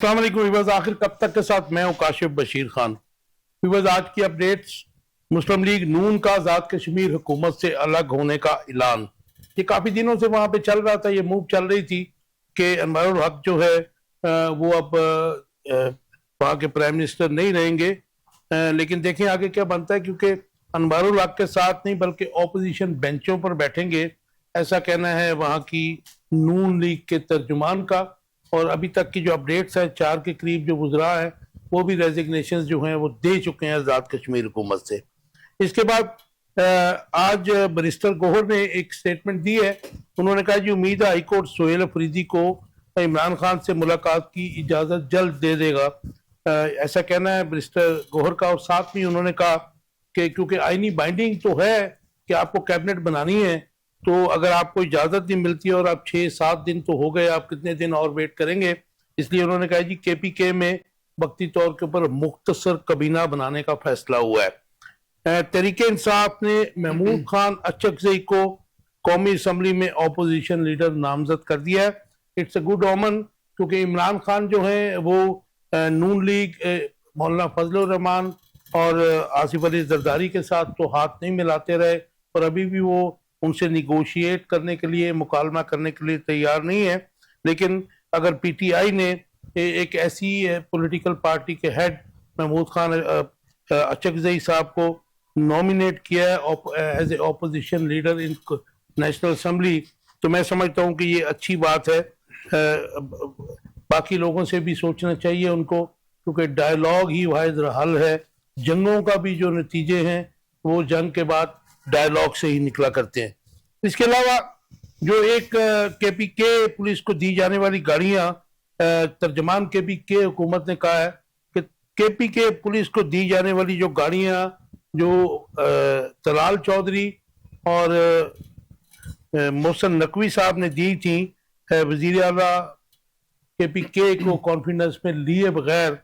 अस्सलाम वालेकुम व्यूअर्स, आखिर कब तक के साथ मैं हूं काशिफ बशीर खान। व्यूअर्स, आज की अपडेट्स। मुस्लिम लीग नून का आज़ाद कश्मीर हुकूमत से अलग होने का ऐलान। ये काफ़ी दिनों से वहाँ पे चल रहा था, ये मूव चल रही थी कि अनवरुल हक जो है वो अब वहाँ के प्राइम मिनिस्टर नहीं रहेंगे। लेकिन देखें आगे क्या बनता है, क्योंकि अनवरुल हक के साथ नहीं बल्कि ऑपोजिशन बेंचों पर बैठेंगे, ऐसा कहना है वहाँ की नून लीग के तर्जुमान का। और अभी तक की जो अपडेट्स है, 4 के करीब जो गुजरा है, वो भी रेजिग्नेशन जो हैं वो दे चुके हैं आज़ाद कश्मीर हुकूमत से। इसके बाद आज बैरिस्टर गोहर ने एक स्टेटमेंट दी है। उन्होंने कहा जी उम्मीद है हाईकोर्ट सोहेल अफरीदी को इमरान खान से मुलाकात की इजाज़त जल्द दे देगा। ऐसा कहना है बैरिस्टर गोहर का। और साथ में उन्होंने कहा कि क्योंकि आईनी बाइंडिंग तो है कि आपको कैबिनेट बनानी है, तो अगर आपको इजाज़त नहीं मिलती और आप 6-7 दिन तो हो गए, आप कितने दिन और वेट करेंगे। इसलिए उन्होंने कहा जी KPK में वक्ती तौर के ऊपर मुख्तसर कबीना बनाने का फैसला हुआ है। तहरीक इंसाफ ने महमूद खान अचकजई को कौमी असम्बली में अपोजिशन लीडर नामजद कर दिया है। इट्स अ गुड ओमन, क्योंकि इमरान खान जो है वो नून लीग मौलाना फजलुर रहमान और आसिफ अली जरदारी के साथ तो हाथ नहीं मिलाते रहे, और अभी भी वो उनसे निगोशिएट करने के लिए, मुकालमा करने के लिए तैयार नहीं है। लेकिन अगर PTI ने एक ऐसी पॉलिटिकल पार्टी के हेड महमूद खान अचकजई साहब को नॉमिनेट किया है as a opposition leader in national assembly, तो मैं समझता हूँ कि ये अच्छी बात है। बाकी लोगों से भी सोचना चाहिए उनको, क्योंकि डायलॉग ही वाहिद हल है। जंगों का भी जो नतीजे हैं वो जंग के बाद डायलॉग से ही निकला करते हैं। इसके अलावा जो एक KPK पुलिस को दी जाने वाली गाड़ियां, तर्जमान KPK हुकूमत ने कहा है कि KPK पुलिस को दी जाने वाली जो गाड़ियां जो तलाल चौधरी और मोहसन नकवी साहब ने दी थी वजीर आला KPK को कॉन्फिडेंस में लिए बगैर,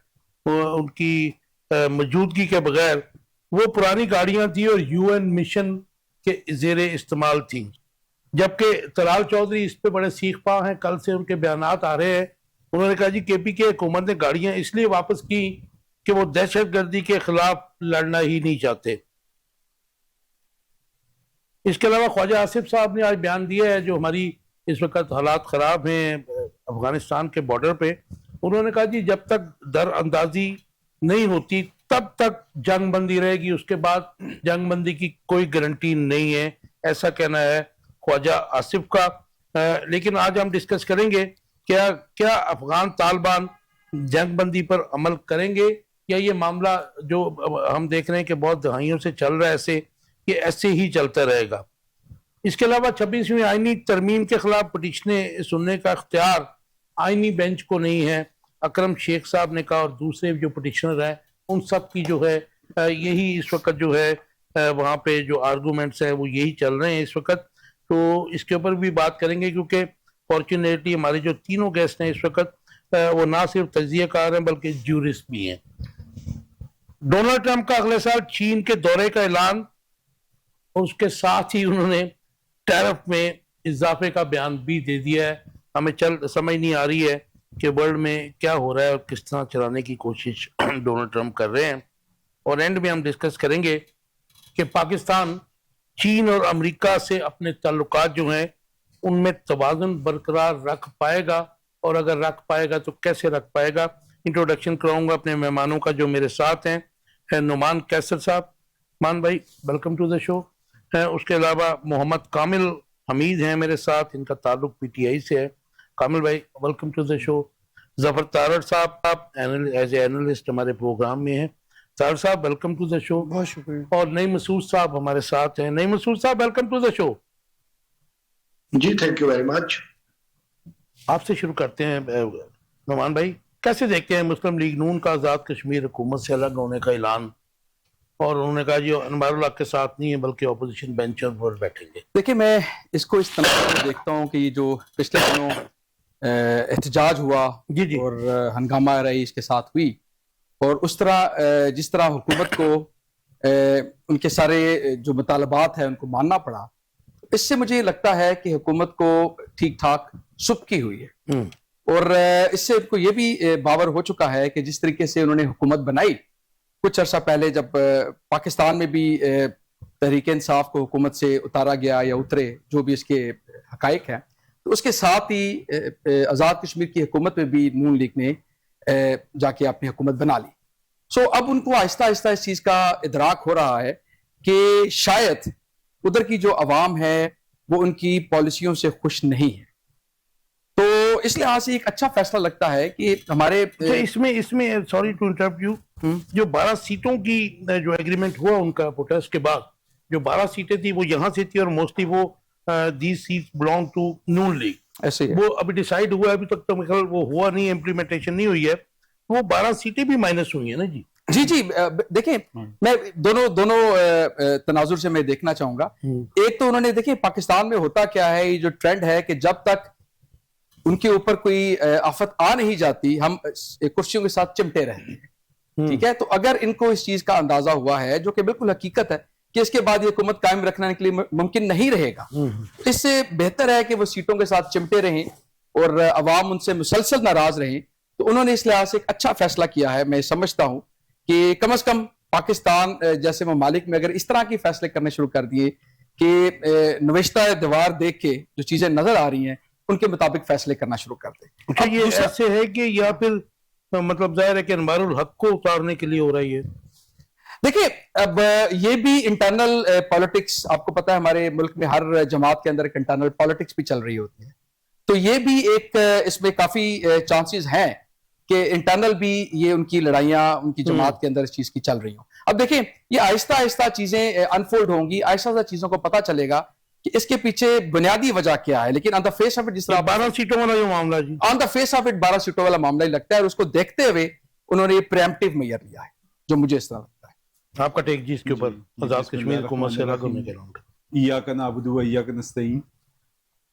उनकी मौजूदगी के बगैर, वो पुरानी गाड़ियां थी और UN मिशन के जेरे इस्तेमाल थी। जबकि तलाल चौधरी इस पे बड़े सीख पाव हैं, कल से उनके बयानात आ रहे हैं। उन्होंने कहा जी KPK हुकूमत ने गाड़ियां इसलिए वापस की कि वो दहशत गर्दी के खिलाफ लड़ना ही नहीं चाहते। इसके अलावा ख्वाजा आसिफ साहब ने आज बयान दिया है, जो हमारी इस वक्त हालात ख़राब हैं अफगानिस्तान के बॉर्डर पे। उन्होंने कहा जी जब तक दर अंदाजी नहीं होती तब तक जंग बंदी रहेगी, उसके बाद जंग बंदी की कोई गारंटी नहीं है, ऐसा कहना है ख्वाजा आसिफ का। लेकिन आज हम डिस्कस करेंगे क्या क्या अफगान तालिबान जंग बंदी पर अमल करेंगे, या ये मामला जो हम देख रहे हैं कि बहुत दहाइयों से चल रहा है ऐसे, ये ऐसे ही चलता रहेगा। इसके अलावा 26वीं आईनी तरमीम के खिलाफ पटिशनें सुनने का इख्तियार आईनी बेंच को नहीं है, अकरम शेख साहब ने कहा। और दूसरे जो पटिशनर हैं उन सब की जो है यही इस वक्त जो है वहाँ पे जो आर्गूमेंट्स हैं वो यही चल रहे हैं इस वक्त। तो इसके ऊपर भी बात करेंगे, क्योंकि फॉर्चुनेटली हमारे जो तीनों गेस्ट हैं इस वक्त वो ना सिर्फ तज्जियाकार हैं बल्कि ज्यूरिस्ट भी हैं। डोनाल्ड ट्रंप का अगले साल चीन के दौरे का ऐलान, उसके साथ ही उन्होंने टैरिफ में इजाफे का बयान भी दे दिया है। हमें समझ नहीं आ रही है कि वर्ल्ड में क्या हो रहा है और किस तरह चलाने की कोशिश डोनाल्ड ट्रंप कर रहे हैं। और एंड में हम डिस्कस करेंगे कि पाकिस्तान चीन और अमेरिका से अपने ताल्लुकात जो हैं उनमें तवाज़ुन बरकरार रख पाएगा, और अगर रख पाएगा तो कैसे रख पाएगा। इंट्रोडक्शन कराऊंगा अपने मेहमानों का जो मेरे साथ हैं। नुमान कैसर साहब, मान भाई वेलकम टू द शो है। उसके अलावा मोहम्मद कामिल हमीद हैं मेरे साथ, इनका ताल्लुक PTI से है। कामिल भाई welcome to the show. Zafar Tarar साहब, आप एज ए एनालिस्ट हमारे प्रोग्राम में हैं। तारड़ साहब वेलकम टू द शो। बहुत शुक्रिया। और नईम मसूद साहब हमारे साथ हैं। नईम मसूद साहब वेलकम टू द शो। जी थैंक यू वेरी मच। आपसे शुरू करते हैं। नुमान भाई, कैसे देखते हैं मुस्लिम लीग नून का आज़ाद कश्मीर हुकूमत से अलग होने का ऐलान? और उन्होंने कहा जी अनवरुल हक के साथ नहीं है बल्कि ऑपोजिशन बेंच पर बैठेंगे। देखिए, मैं इसको इस तरह से देखता हूँ कि ये जो पिछले दिनों एहतजाज हुआ जी जी और हंगामा रईस के साथ हुई, और उस तरह जिस तरह हुकूमत को उनके सारे जो मुतालबात हैं उनको मानना पड़ा, इससे मुझे लगता है कि हुकूमत को ठीक ठाक सुबकी हुई है। और इससे उनको ये भी बावर हो चुका है कि जिस तरीके से उन्होंने हुकूमत बनाई कुछ अर्सा पहले, जब पाकिस्तान में भी तहरीक इंसाफ को हुकूमत से उतारा गया या उतरे, जो भी इसके हकाइक हैं, तो उसके साथ ही आज़ाद कश्मीर की हुकूमत में भी नून लीग ने जाके अपनी हुकूमत बना ली। सो अब उनको आहिस्ता आहिस्ता इस चीज़ का इदराक हो रहा है कि शायद उधर की जो अवाम है वो उनकी पॉलिसियों से खुश नहीं है। तो इस लिहाज से एक अच्छा फैसला लगता है कि हमारे अच्छा, इसमें सॉरी टू इंटरप्ट यू, जो 12 सीटों की जो एग्रीमेंट हुआ उनका प्रोटेस्ट के बाद, जो 12 सीटें थी वो यहाँ से थी और मोस्टली वो these seats belong to Noon league. ऐसे ही वो अभी डिसाइड हुआ है, अभी तक तो मेरे ख्याल वो हुआ नहीं, इम्प्लीमेंटेशन नहीं हुई है। वो 12 सीटें भी माइनस हुई है ना जी। जी देखिए, मैं दोनों तनाजुर से मैं देखना चाहूंगा। एक तो उन्होंने, देखिए पाकिस्तान में होता क्या है, ये जो ट्रेंड है कि जब तक उनके ऊपर कोई आफत आ नहीं जाती हम कुर्सियों के साथ चिमटे रहते हैं, ठीक है। तो अगर इनको इस चीज का अंदाजा हुआ है, जो कि बिल्कुल हकीकत है, कि इसके बाद ये हुकूमत कायम रखने के लिए मुमकिन नहीं रहेगा, इससे बेहतर है कि वो सीटों के साथ चिमटे रहें और अवाम उनसे मुसलसल नाराज रहें। तो उन्होंने इस लिहाज से एक अच्छा फैसला किया है। मैं समझता हूं कि कम से कम पाकिस्तान जैसे ममालिक में अगर इस तरह के फैसले करने शुरू कर दिए कि नविश्ता दीवार देख के जो चीजें नजर आ रही हैं उनके मुताबिक फैसले करना शुरू कर दे। अच्छा, ये ऐसे है कि या फिर मतलब जाहिर है कि अनवारुल हक को उतारने के लिए हो रही है? देखिए, अब ये भी इंटरनल पॉलिटिक्स, आपको पता है हमारे मुल्क में हर जमात के अंदर एक इंटरनल पॉलिटिक्स भी चल रही होती है। तो ये भी एक इसमें काफी चांसेस हैं कि इंटरनल भी ये उनकी लड़ाइयां उनकी जमात के अंदर इस चीज की चल रही हों। अब देखिए, ये आहिस्ता आहिस्ता चीजें अनफोल्ड होंगी, आहिस्ता आहिस्ता चीजों को पता चलेगा कि इसके पीछे बुनियादी वजह क्या है। लेकिन on the face of it, जिस तरह 12 सीटों वाला जो मामला जी, on the face of it 12 सीटों वाला मामला ही लगता है, और उसको देखते हुए उन्होंने ये प्रीएम्प्टिव मेजर लिया है, जो मुझे इस तरह लगता है। आपका टेक जी इसके ऊपर आजाद कश्मीर हुकूमत से अलग होने के लिए? इय्याका नअबुदु व इय्याका नस्तईन।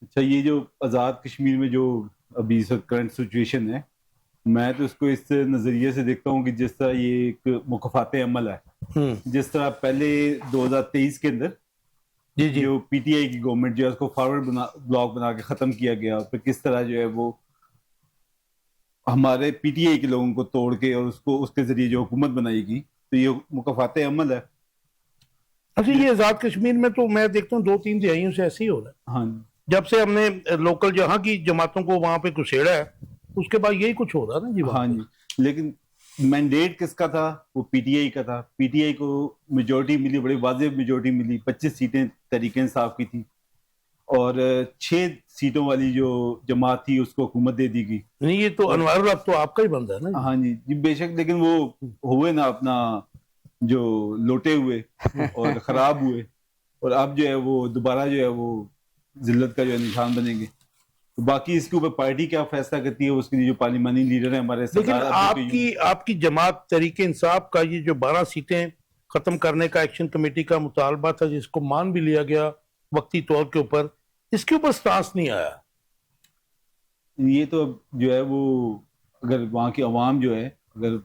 अच्छा, ये जो आज़ाद कश्मीर में जो अभी करंट सिचुएशन है, मैं तो इसको इस नज़रिए से देखता हूँ कि जिस तरह ये एक मुकफ़ात अमल है, जिस तरह पहले 2023 के अंदर जी जी जो पीटीआई की गवर्नमेंट जो है उसको फॉरवर्ड ब्लॉक बना के ख़त्म किया गया, फिर किस तरह जो है वो हमारे पीटीआई के लोगों को तोड़ के और उसको उसके ज़रिए जो हुकूमत बनाएगी, तो ये मुकफ़ात अमल है। अच्छा, ये आजाद कश्मीर में तो मैं देखता हूँ 2-3 दिहाइयों से ऐसे ही हो रहा है। हाँ, जब से हमने लोकल जहाँ की जमातों को वहां पे घुसेड़ा है, उसके बाद यही कुछ हो रहा है ना जी। हाँ जी, लेकिन मैंडेट किसका था? वो पीटीआई का था। पीटीआई को मेजोरिटी मिली, बड़ी वाज़ेह मेजोरिटी मिली, 25 सीटें तहरीक इंसाफ की थी और 6 सीटों वाली जो जमात थी उसको हुकूमत दे दी गई। नहीं, ये तो अनवारुल हक तो आपका ही बंदा है ना। हाँ जी जी, बेशक, लेकिन वो हुए ना अपना जो लोटे हुए और खराब हुए, और अब जो है वो दोबारा जो है वो जिल्लत का जो है निशान बनेंगे। तो बाकी इसके ऊपर पार्टी क्या फैसला करती है, उसके लिए जो पार्लिमानी लीडर है हमारे लेकिन आपकी जमात तहरीक इंसाफ का ये जो 12 सीटें खत्म करने का एक्शन कमेटी का मुतालबा था, जिसको मान भी लिया गया वक्ती तौर के ऊपर, इसके ऊपर स्टांस नहीं आया। ये तो अब जो है वो अगर वहाँ की आवाम जो है अगर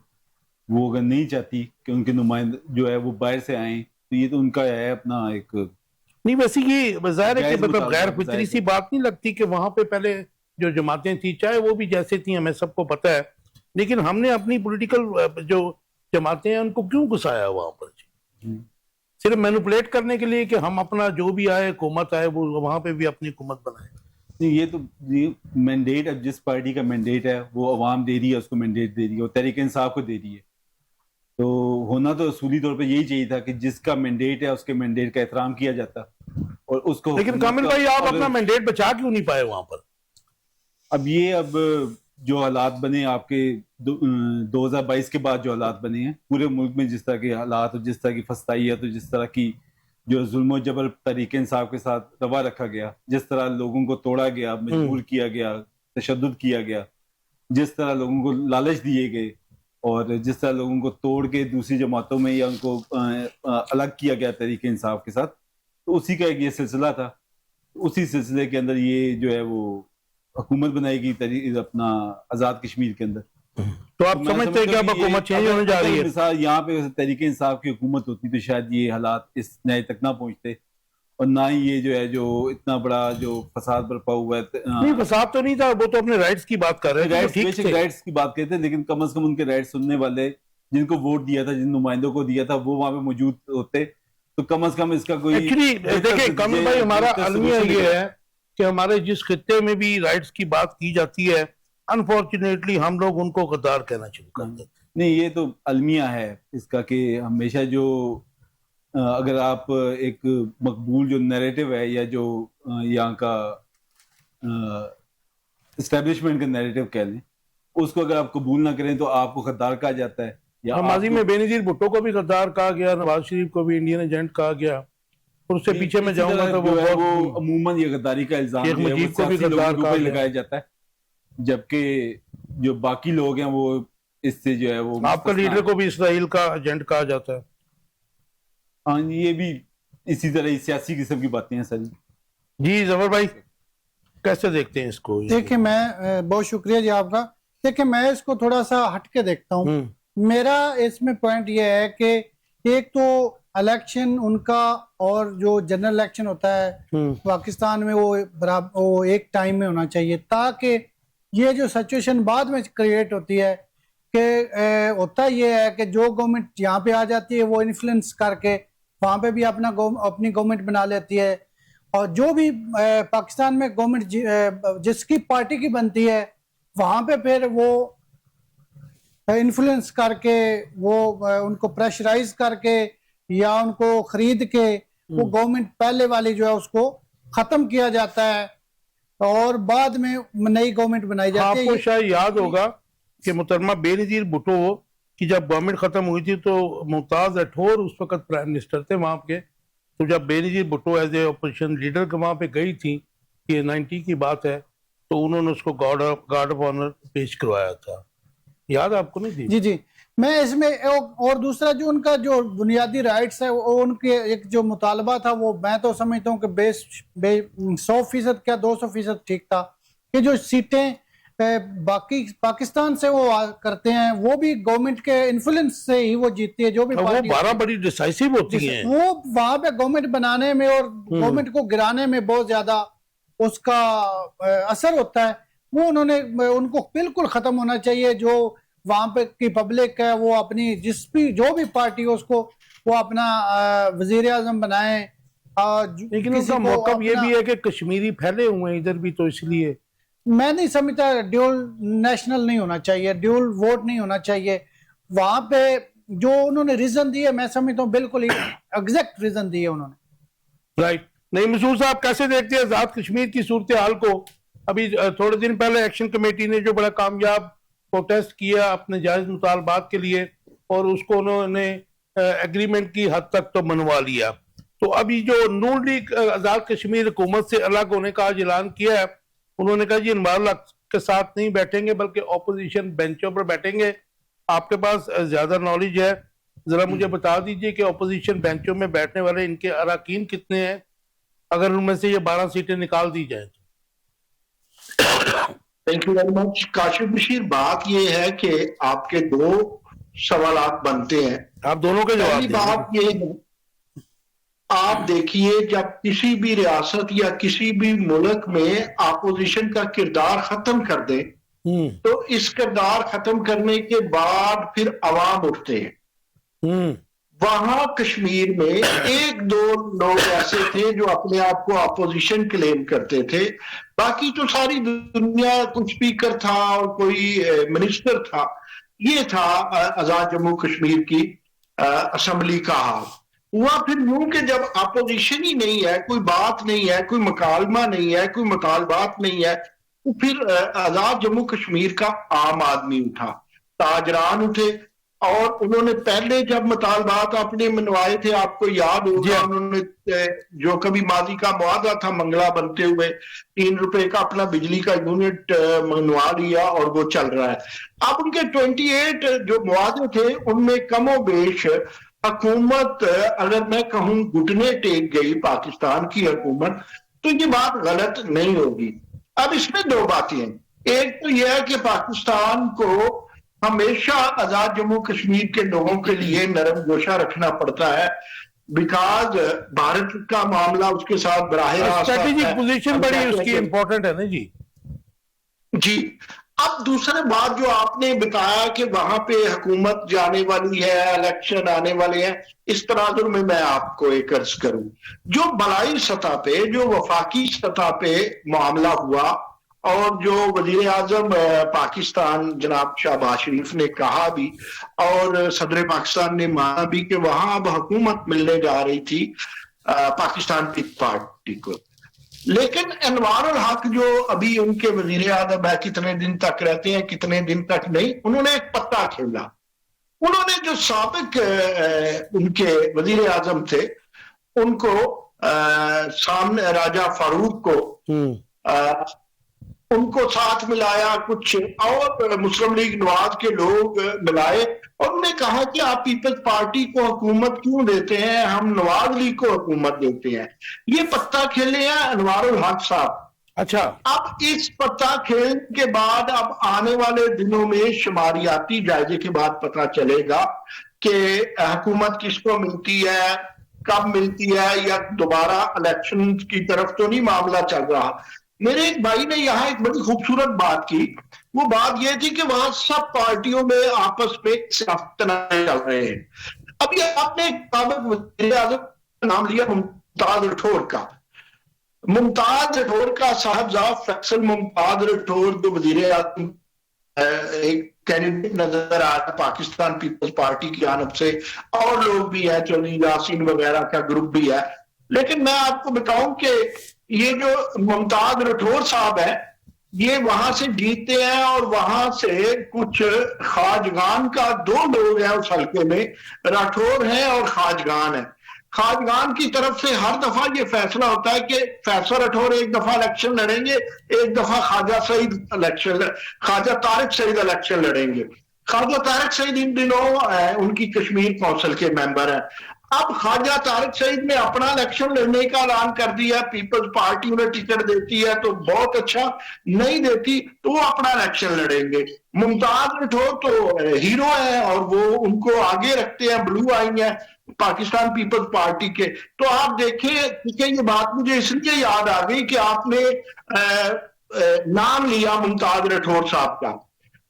नहीं चाहती कि उनके नुमाइंदे जो है वो बाहर से आए, तो ये तो उनका है अपना एक। नहीं, वैसे ये जाहिर है कि मतलब गैर मुताबिक फितरी सी बात नहीं लगती कि वहां पे पहले जो जमातें थी, चाहे वो भी जैसे थी, हमें सबको पता है, लेकिन हमने अपनी पॉलिटिकल जो जमातें हैं उनको क्यों घुसाया वहां पर? सिर्फ मैनिपुलेट करने के लिए कि हम अपना जो भी आए हुकूमत आए वो वहां पे भी अपनी हुकूमत बनाए। ये तो ये मैंडेट, अब जिस पार्टी का मैंडेट है वो अवाम दे रही है, उसको मैंडेट दे रही है और तहरीक इंसाफ को दे रही है। तो होना तो असूली तौर पे यही चाहिए था कि जिसका मैंडेट है उसके मैंडेट का एहतराम किया जाता और उसको। लेकिन कामिल भाई, आप अपना मैंडेट बचा क्यों नहीं पाए वहां पर? अब जो हालात बने आपके 2022 के बाद, जो हालात बने हैं पूरे मुल्क में, जिस तरह के हालात और जिस तरह की फस्ताई है, तो जिस तरह की जो जुल्म जबर तहरीक इंसाफ के साथ रवा रखा गया, जिस तरह लोगों को तोड़ा गया, मजबूर किया गया, तशद्दुद किया गया, जिस तरह लोगों को लालच दिए गए और जिस तरह लोगों को तोड़ के दूसरी जमातों में या उनको अलग किया गया तहरीक इंसाफ के साथ, तो उसी का एक ये सिलसिला था। उसी सिलसिले के अंदर ये जो है वो हुकूमत बनाएगी अपना आज़ाद कश्मीर के अंदर। तो आप समझते हैं कि अब हुकूमत चेंज होने जा रही है? मिसाल यहाँ पे तहरीक इंसाफ की हुकूमत होती तो शायद ये हालात इस नए तक ना पहुंचते और ना ही ये जो है जो इतना बड़ा जो फसाद बरपा हुआ है। नहीं, फसाद तो नहीं था, वो तो अपने राइट्स की बात कर रहे थे, राइट्स, ठीक बेसिक थे। राइट्स की बात करते हैं, लेकिन कम से कम उनके राइट्स सुनने वाले जिनको वोट दिया था, जिन नुमाइंदों को दिया था, वो वहां पे मौजूद होते तो कम से कम इसका कोई एक्चुअली देखिए कामिल भाई, हमारा अलमिया ये है कि हमारे जिस खित्ते में भी राइट्स की बात की जाती है, अनफॉर्चुनेटली हम लोग उनको गद्दार कहना शुरू कर देते हैं। नहीं, ये तो अलमिया है इसका कि हमेशा जो अगर आप एक मकबूल जो नैरेटिव है या जो यहाँ का एस्टेब्लिशमेंट का नैरेटिव कह लें, उसको अगर आप कबूल ना करें तो आपको गद्दार कहा जाता है। या माजी में बेनजीर भुट्टो को भी गद्दार कहा गया, नवाज शरीफ को भी इंडियन एजेंट कहा गया, और उससे पीछे में जाऊंगा तो वो अमूमन ये गद्दारी का इल्जाम शेख मुजीब को भी गद्दार कहा लगाया जाता है, जबकि जो बाकी लोग हैं वो इससे जो है वो आपका लीडर को भी इसराइल का एजेंट कहा जाता है। हाँ, ये भी इसी तरह सियासी किस्म की बातें हैं सर। जी जफर भाई, कैसे देखते हैं इसको? देखिए, मैं बहुत शुक्रिया जी आपका। देखिए, मैं इसको थोड़ा सा हटके देखता हूँ। मेरा इसमें पॉइंट ये है कि एक तो इलेक्शन उनका और जो जनरल इलेक्शन होता है पाकिस्तान में वो एक टाइम में होना चाहिए, ताकि ये जो सिचुएशन बाद में क्रिएट होती है कि होता ये है कि जो गवर्नमेंट यहाँ पे आ जाती है वो इन्फ्लुएंस करके वहाँ पे भी अपनी गवर्नमेंट बना लेती है, और जो भी पाकिस्तान में गवर्नमेंट जिसकी पार्टी की बनती है वहाँ पे फिर वो इन्फ्लुएंस करके वो उनको प्रेशराइज करके या उनको खरीद के वो गवर्नमेंट पहले वाली जो है उसको खत्म किया जाता है और बाद में नई गवर्नमेंट बनाई जाती है। आपको शायद याद होगा कि मुहतरमा बेनजीर भुट्टो की जब गवर्नमेंट खत्म हुई थी तो मुमताज अठौर उस वक्त प्राइम मिनिस्टर थे वहां के, तो जब Benazir Bhutto as a opposition leader वहां पे गई थी, ये 90 की बात है, तो उन्होंने उसको गार्ड ऑफ ऑनर पेश करवाया था, याद आपको नहीं थी? जी जी, मैं इसमें और दूसरा जो उनका जो बुनियादी राइट्स है वो उनके एक जो मुतालबा था वो मैं तो समझता हूँ कि 100% क्या 200% ठीक था कि जो सीटें बाकी पाकिस्तान से वो करते हैं वो भी गवर्नमेंट के इन्फ्लुएंस से ही वो जीतती है, जो भी वो 12 बड़ी डिसाइसिव होती हैं, वो वहां पे गवर्नमेंट बनाने में और गवर्नमेंट को गिराने में बहुत ज्यादा उसका असर होता है। वो उनको बिल्कुल खत्म होना चाहिए। जो वहां पे की पब्लिक है वो अपनी जो भी पार्टी हो उसको वो अपना वजीर आजम बनाए। लेकिन उनका मौका ये भी है कि कश्मीरी फैले हुए हैं इधर भी, तो इसलिए मैं नहीं समझता ड्यूल नेशनल नहीं होना चाहिए, ड्यूल वोट नहीं होना चाहिए। वहां पे जो उन्होंने रीजन दिए मैं समझता हूँ बिल्कुल ही एग्जैक्ट रीजन दिए उन्होंने। राइट। नहीं, मसूद साहब कैसे देखते हैं आजाद कश्मीर की सूरत हाल को? अभी थोड़े दिन पहले एक्शन कमेटी ने जो बड़ा कामयाब प्रोटेस्ट किया अपने जायज मुतालबात के लिए और उसको उन्होंने एग्रीमेंट की हद तक तो मनवा लिया, तो अभी जो नून लीग आजाद कश्मीर हुकूमत से अलग होने का आज ऐलान किया है, उन्होंने कहा जी इनवाल के साथ नहीं बैठेंगे बल्कि ऑपोजिशन बेंचों पर बैठेंगे। आपके पास ज्यादा नॉलेज है, जरा मुझे बता दीजिए कि ऑपोजिशन बेंचों में बैठने वाले इनके अरकान कितने हैं, अगर उनमें से ये 12 सीटें निकाल दी जाए तो? Thank you very much Kashif Bashir. बात ये है कि आपके दो सवालात बनते हैं, आप दोनों के जवाब पहली बात ये है, आप देखिए जब किसी भी रियासत या किसी भी मुल्क में अपोजिशन का किरदार खत्म कर दे तो इस किरदार खत्म करने के बाद फिर अवाम उठते हैं। वहां कश्मीर में एक दो लोग ऐसे थे जो अपने आप को अपोजिशन क्लेम करते थे, बाकी तो सारी दुनिया कोई स्पीकर था और कोई मिनिस्टर था। ये था आजाद जम्मू कश्मीर की असेंबली का हाल। हुआ फिर यूं कि जब अपोजिशन ही नहीं है, कोई बात नहीं है, कोई मुकालमा नहीं है, कोई मुतालबात नहीं है, तो फिर आजाद जम्मू कश्मीर का आम आदमी उठा, ताजरान उठे और उन्होंने पहले जब मुतालबात अपने मनवाए थे, आपको याद होगा उन्होंने जो कभी माजी का मुआवजा था मंगला बनते हुए 3 रुपए का अपना बिजली का यूनिट मनवा लिया और वो चल रहा है। अब उनके 28 जो मुआवजे थे उनमें कमो बेश हुकूमत, अगर मैं कहूं घुटने टेक गई पाकिस्तान की हुकूमत, तो ये बात गलत नहीं होगी। अब इसमें दो बातें हैं, एक तो यह है कि पाकिस्तान को हमेशा आजाद जम्मू कश्मीर के लोगों के लिए नरम गोशा रखना पड़ता है बिकॉज भारत का मामला उसके साथ बराह रास्त स्ट्रेटेजिक पोजीशन बड़ी हम उसकी कहते हैं इंपॉर्टेंट है ना जी। जी। अब दूसरी बात जो आपने बताया कि वहां पे हुकूमत जाने वाली है, इलेक्शन आने वाले हैं, इस तनाजुर में मैं आपको एक अर्ज करूं, जो बलाई सतह पे, जो वफाकी सतह पे मामला हुआ और जो वजीर आजम पाकिस्तान जनाब शहबाज शरीफ ने कहा भी और सदर पाकिस्तान ने माना भी कि वहां अब हुकूमत मिलने जा रही थी पाकिस्तान पीपल्स पार्टी को, लेकिन अनवारुल हक जो अभी उनके वजीर आजम है, कितने दिन तक रहते हैं कितने दिन तक नहीं, उन्होंने एक पत्ता खेला। उन्होंने जो साबिक उनके वजीर आजम थे उनको सामने राजा फारूक को उनको साथ मिलाया, कुछ और मुस्लिम लीग नवाज के लोग मिलाए और उन्होंने कहा कि आप पीपल्स पार्टी को हुकूमत क्यों देते हैं, हम नवाज लीग को हुकूमत देते हैं। ये पत्ता खेले हैं अनवारुल हक साहब। अच्छा, अब इस पत्ता खेल के बाद अब आने वाले दिनों में शुमारियाती जायजे के बाद पता चलेगा कि हुकूमत किसको मिलती है, कब मिलती है, या दोबारा इलेक्शन की तरफ तो नहीं मामला चल रहा। मेरे एक भाई ने यहाँ एक बड़ी खूबसूरत बात की, वो बात यह थी कि वहां सब पार्टियों में आपस में तनाज़े चल रहे हैं। अभी आपने वज़ीर आज़म का नाम लिया मुमताज राठौर का। मुमताज राठौर का साहबजाद फैसल मुमताज राठौर जो वज़ीर आज़म एक कैंडिडेट नजर आ रहा है पाकिस्तान पीपल्स पार्टी की जानब से, और लोग भी है, चौधरी यासीन वगैरह का ग्रुप भी है। लेकिन मैं आपको बताऊं कि ये जो मुमताज राठौर साहब है ये वहां से जीतते हैं और वहां से कुछ खाजगान का दो लोग हैं उस हल्के में, राठौर हैं और खाजगान है। खाजगान की तरफ से हर दफा ये फैसला होता है कि फैसल राठौर एक दफा इलेक्शन लड़ेंगे, एक दफा ख्वाजा तारिक सईद इलेक्शन लड़ेंगे। ख्वाजा तारिक सईद इन दिनों उनकी कश्मीर काउंसिल के मेंबर हैं। अब ख्वाजा तारिक सईद ने अपना इलेक्शन लड़ने का ऐलान कर दिया, पीपल्स पार्टी उन्हें टिकट देती है तो बहुत अच्छा, नहीं देती तो वो अपना इलेक्शन लड़ेंगे। मुमताज राठौर तो हीरो है और वो उनको आगे रखते हैं, ब्लू आई है पाकिस्तान पीपल्स पार्टी के। तो आप देखिए कि ये बात मुझे इसलिए याद आ गई कि आपने नाम लिया मुमताज राठौर साहब का,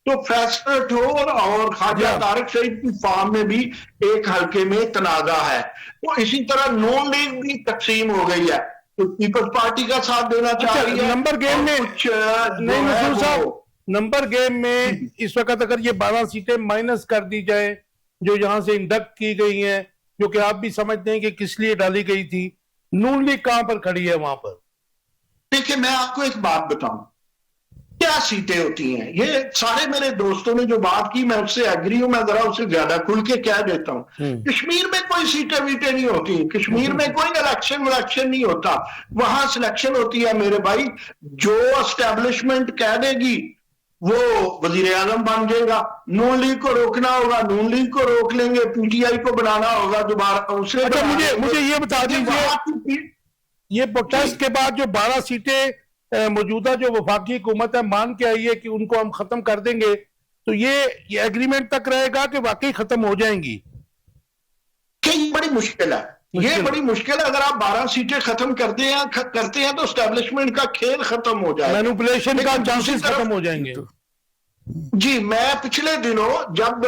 तो फैसल राठौर और ख्वाजा तारिक सईद की फार्म में भी एक हल्के में तनाजा है। तो इसी तरह नॉन लीग भी तकसीम हो गई है, तो पीपल्स पार्टी का साथ देना चाह रही है। नंबर गेम में कुछ नहीं मसूद साहब, नंबर गेम में इस वक्त अगर ये 12 सीटें माइनस कर दी जाए जो यहां से इंडक्ट की गई हैं, जो कि आप भी समझते हैं कि किस लिए डाली गई थी, नून लीग कहां पर खड़ी है वहां पर? देखिए मैं आपको एक बात बताऊं, क्या सीटें होती हैं, ये सारे मेरे दोस्तों ने जो बात की मैं उससे एग्री हूं, मैं जरा उससे ज्यादा खुल के कह देता हूं। कश्मीर में कोई सीटें वीटें नहीं होती, कश्मीर में कोई इलेक्शन नहीं होता, वहां सिलेक्शन होती है मेरे भाई। जो एस्टेब्लिशमेंट कह देगी वो वजीर आजम बन जाएगा। नून लीग को रोकना होगा, नून लीग को रोक लेंगे, पीटीआई को बनाना होगा दोबारा उसे। अच्छा मुझे ये बता दीजिए, ये प्रोटेस्ट के बाद जो 12 सीटें मौजूदा जो वफाकी हुकूमत है मान के आई है कि उनको हम खत्म कर देंगे, तो ये एग्रीमेंट तक रहेगा कि वाकई खत्म हो जाएंगी? ये बड़ी मुश्किल है, ये बड़ी मुश्किल है। अगर आप 12 सीटें खत्म करते हैं तो एस्टेब्लिशमेंट का खेल खत्म हो जाएगा, मैनिपुलेशन का चांसेस खत्म हो जाएंगे। जी, मैं पिछले दिनों जब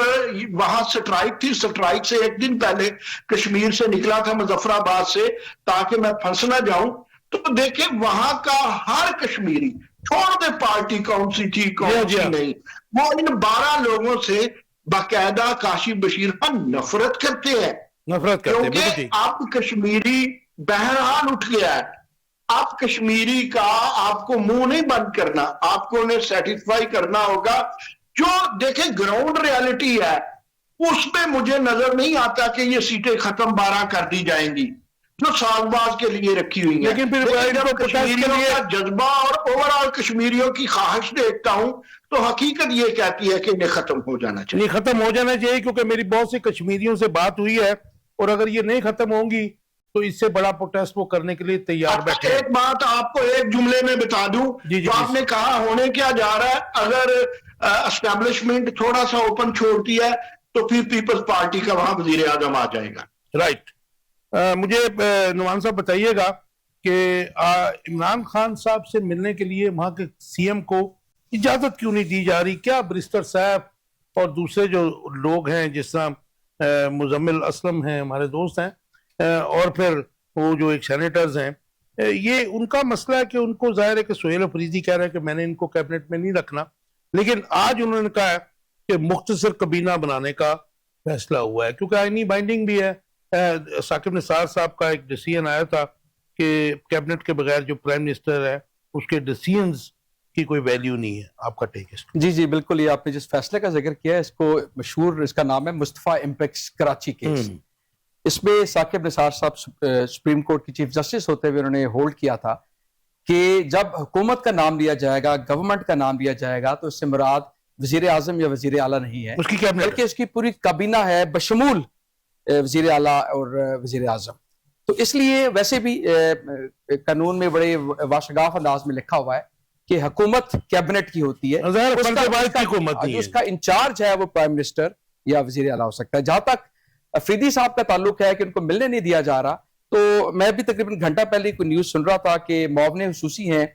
वहां स्ट्राइक थी, स्ट्राइक से एक दिन पहले कश्मीर से निकला था मुजफ्फराबाद से ताकि मैं फंस ना जाऊं, तो देखिए वहां का हर कश्मीरी, छोड़ दे पार्टी कौन सी थी कौन सी नहीं, वो इन 12 लोगों से बाकायदा काशिफ बशीर खान नफरत करते हैं, क्योंकि अब कश्मीरी बहरहाल उठ गया है। अब कश्मीरी का आपको मुंह नहीं बंद करना, आपको उन्हें सेटिस्फाई करना होगा। जो देखे ग्राउंड रियलिटी है उसमें मुझे नजर नहीं आता कि ये सीटें खत्म 12 कर दी जाएंगी जो सालबाज के लिए रखी हुई है। लेकिन फिर कश्मीरियों का जज्बा और ओवरऑल कश्मीरियों की ख्वाहिश देखता हूं तो हकीकत ये कहती है कि इन्हें खत्म हो जाना चाहिए। नहीं खत्म हो जाना चाहिए, क्योंकि मेरी बहुत सी कश्मीरियों से बात हुई है और अगर ये नहीं खत्म होंगी तो इससे बड़ा प्रोटेस्ट वो करने के लिए तैयार बैठे। एक बात आपको एक जुमले में बता दूं, तो आपने कहा होने क्या जा रहा है, अगर एस्टेब्लिशमेंट थोड़ा सा ओपन छोड़ती है तो फिर पीपल्स पार्टी का वहां वजीर आजम आ जाएगा। राइट, मुझे नुमान साहब बताइएगा कि इमरान खान साहब से मिलने के लिए वहां के सीएम को इजाजत क्यों नहीं दी जा रही? क्या बरिस्टर साहब और दूसरे जो लोग हैं, जिस तरह मुजम्मिल असलम हैं, हमारे दोस्त हैं, और फिर वो जो एक सेनेटर्स हैं, ये उनका मसला है कि उनको जाहिर है कि सोहेल अफरीदी कह रहे हैं कि मैंने इनको कैबिनेट में नहीं रखना, लेकिन आज उन्होंने कहा है कि मुख्तसर कबीना बनाने का फैसला हुआ है, क्योंकि आईनी बाइंडिंग भी है। साकिब निसार साहब का एक डिसीजन आया था कि कैबिनेट के बगैर जो प्राइम मिनिस्टर है उसके डिसीजंस की कोई वैल्यू नहीं है। आपका टेक इस जी जी बिल्कुल, ये आपने जिस फैसले का जिक्र किया है, इसको मशहूर, इसका नाम है मुस्तफा इम्पेक्स कराची केस। इसमें साकिब निसार साहब सुप्रीम कोर्ट की चीफ जस्टिस होते हुए उन्होंने होल्ड किया था कि जब हुकूमत का नाम लिया जाएगा, गवर्नमेंट का नाम लिया जाएगा, तो इससे मुराद वजीर आजम या वजीर आला नहीं है, उसकी कैबिनेट, बल्कि उसकी पूरी काबीना है बशमूल वजीर आला और वजीर आजम। तो इसलिए वैसे भी कानून में बड़े वाशगाफ अंदाज में लिखा हुआ है कि हुकूमत कैबिनेट की होती है, उसका इंचार्ज है वो प्राइम मिनिस्टर या वजीर आला हो सकता है। जहां तक अफरीदी साहब का ताल्लुक है कि उनको मिलने नहीं दिया जा रहा, तो मैं भी तकरीबन घंटा पहले कोई न्यूज सुन रहा था कि मुआवने हुसूसी हैं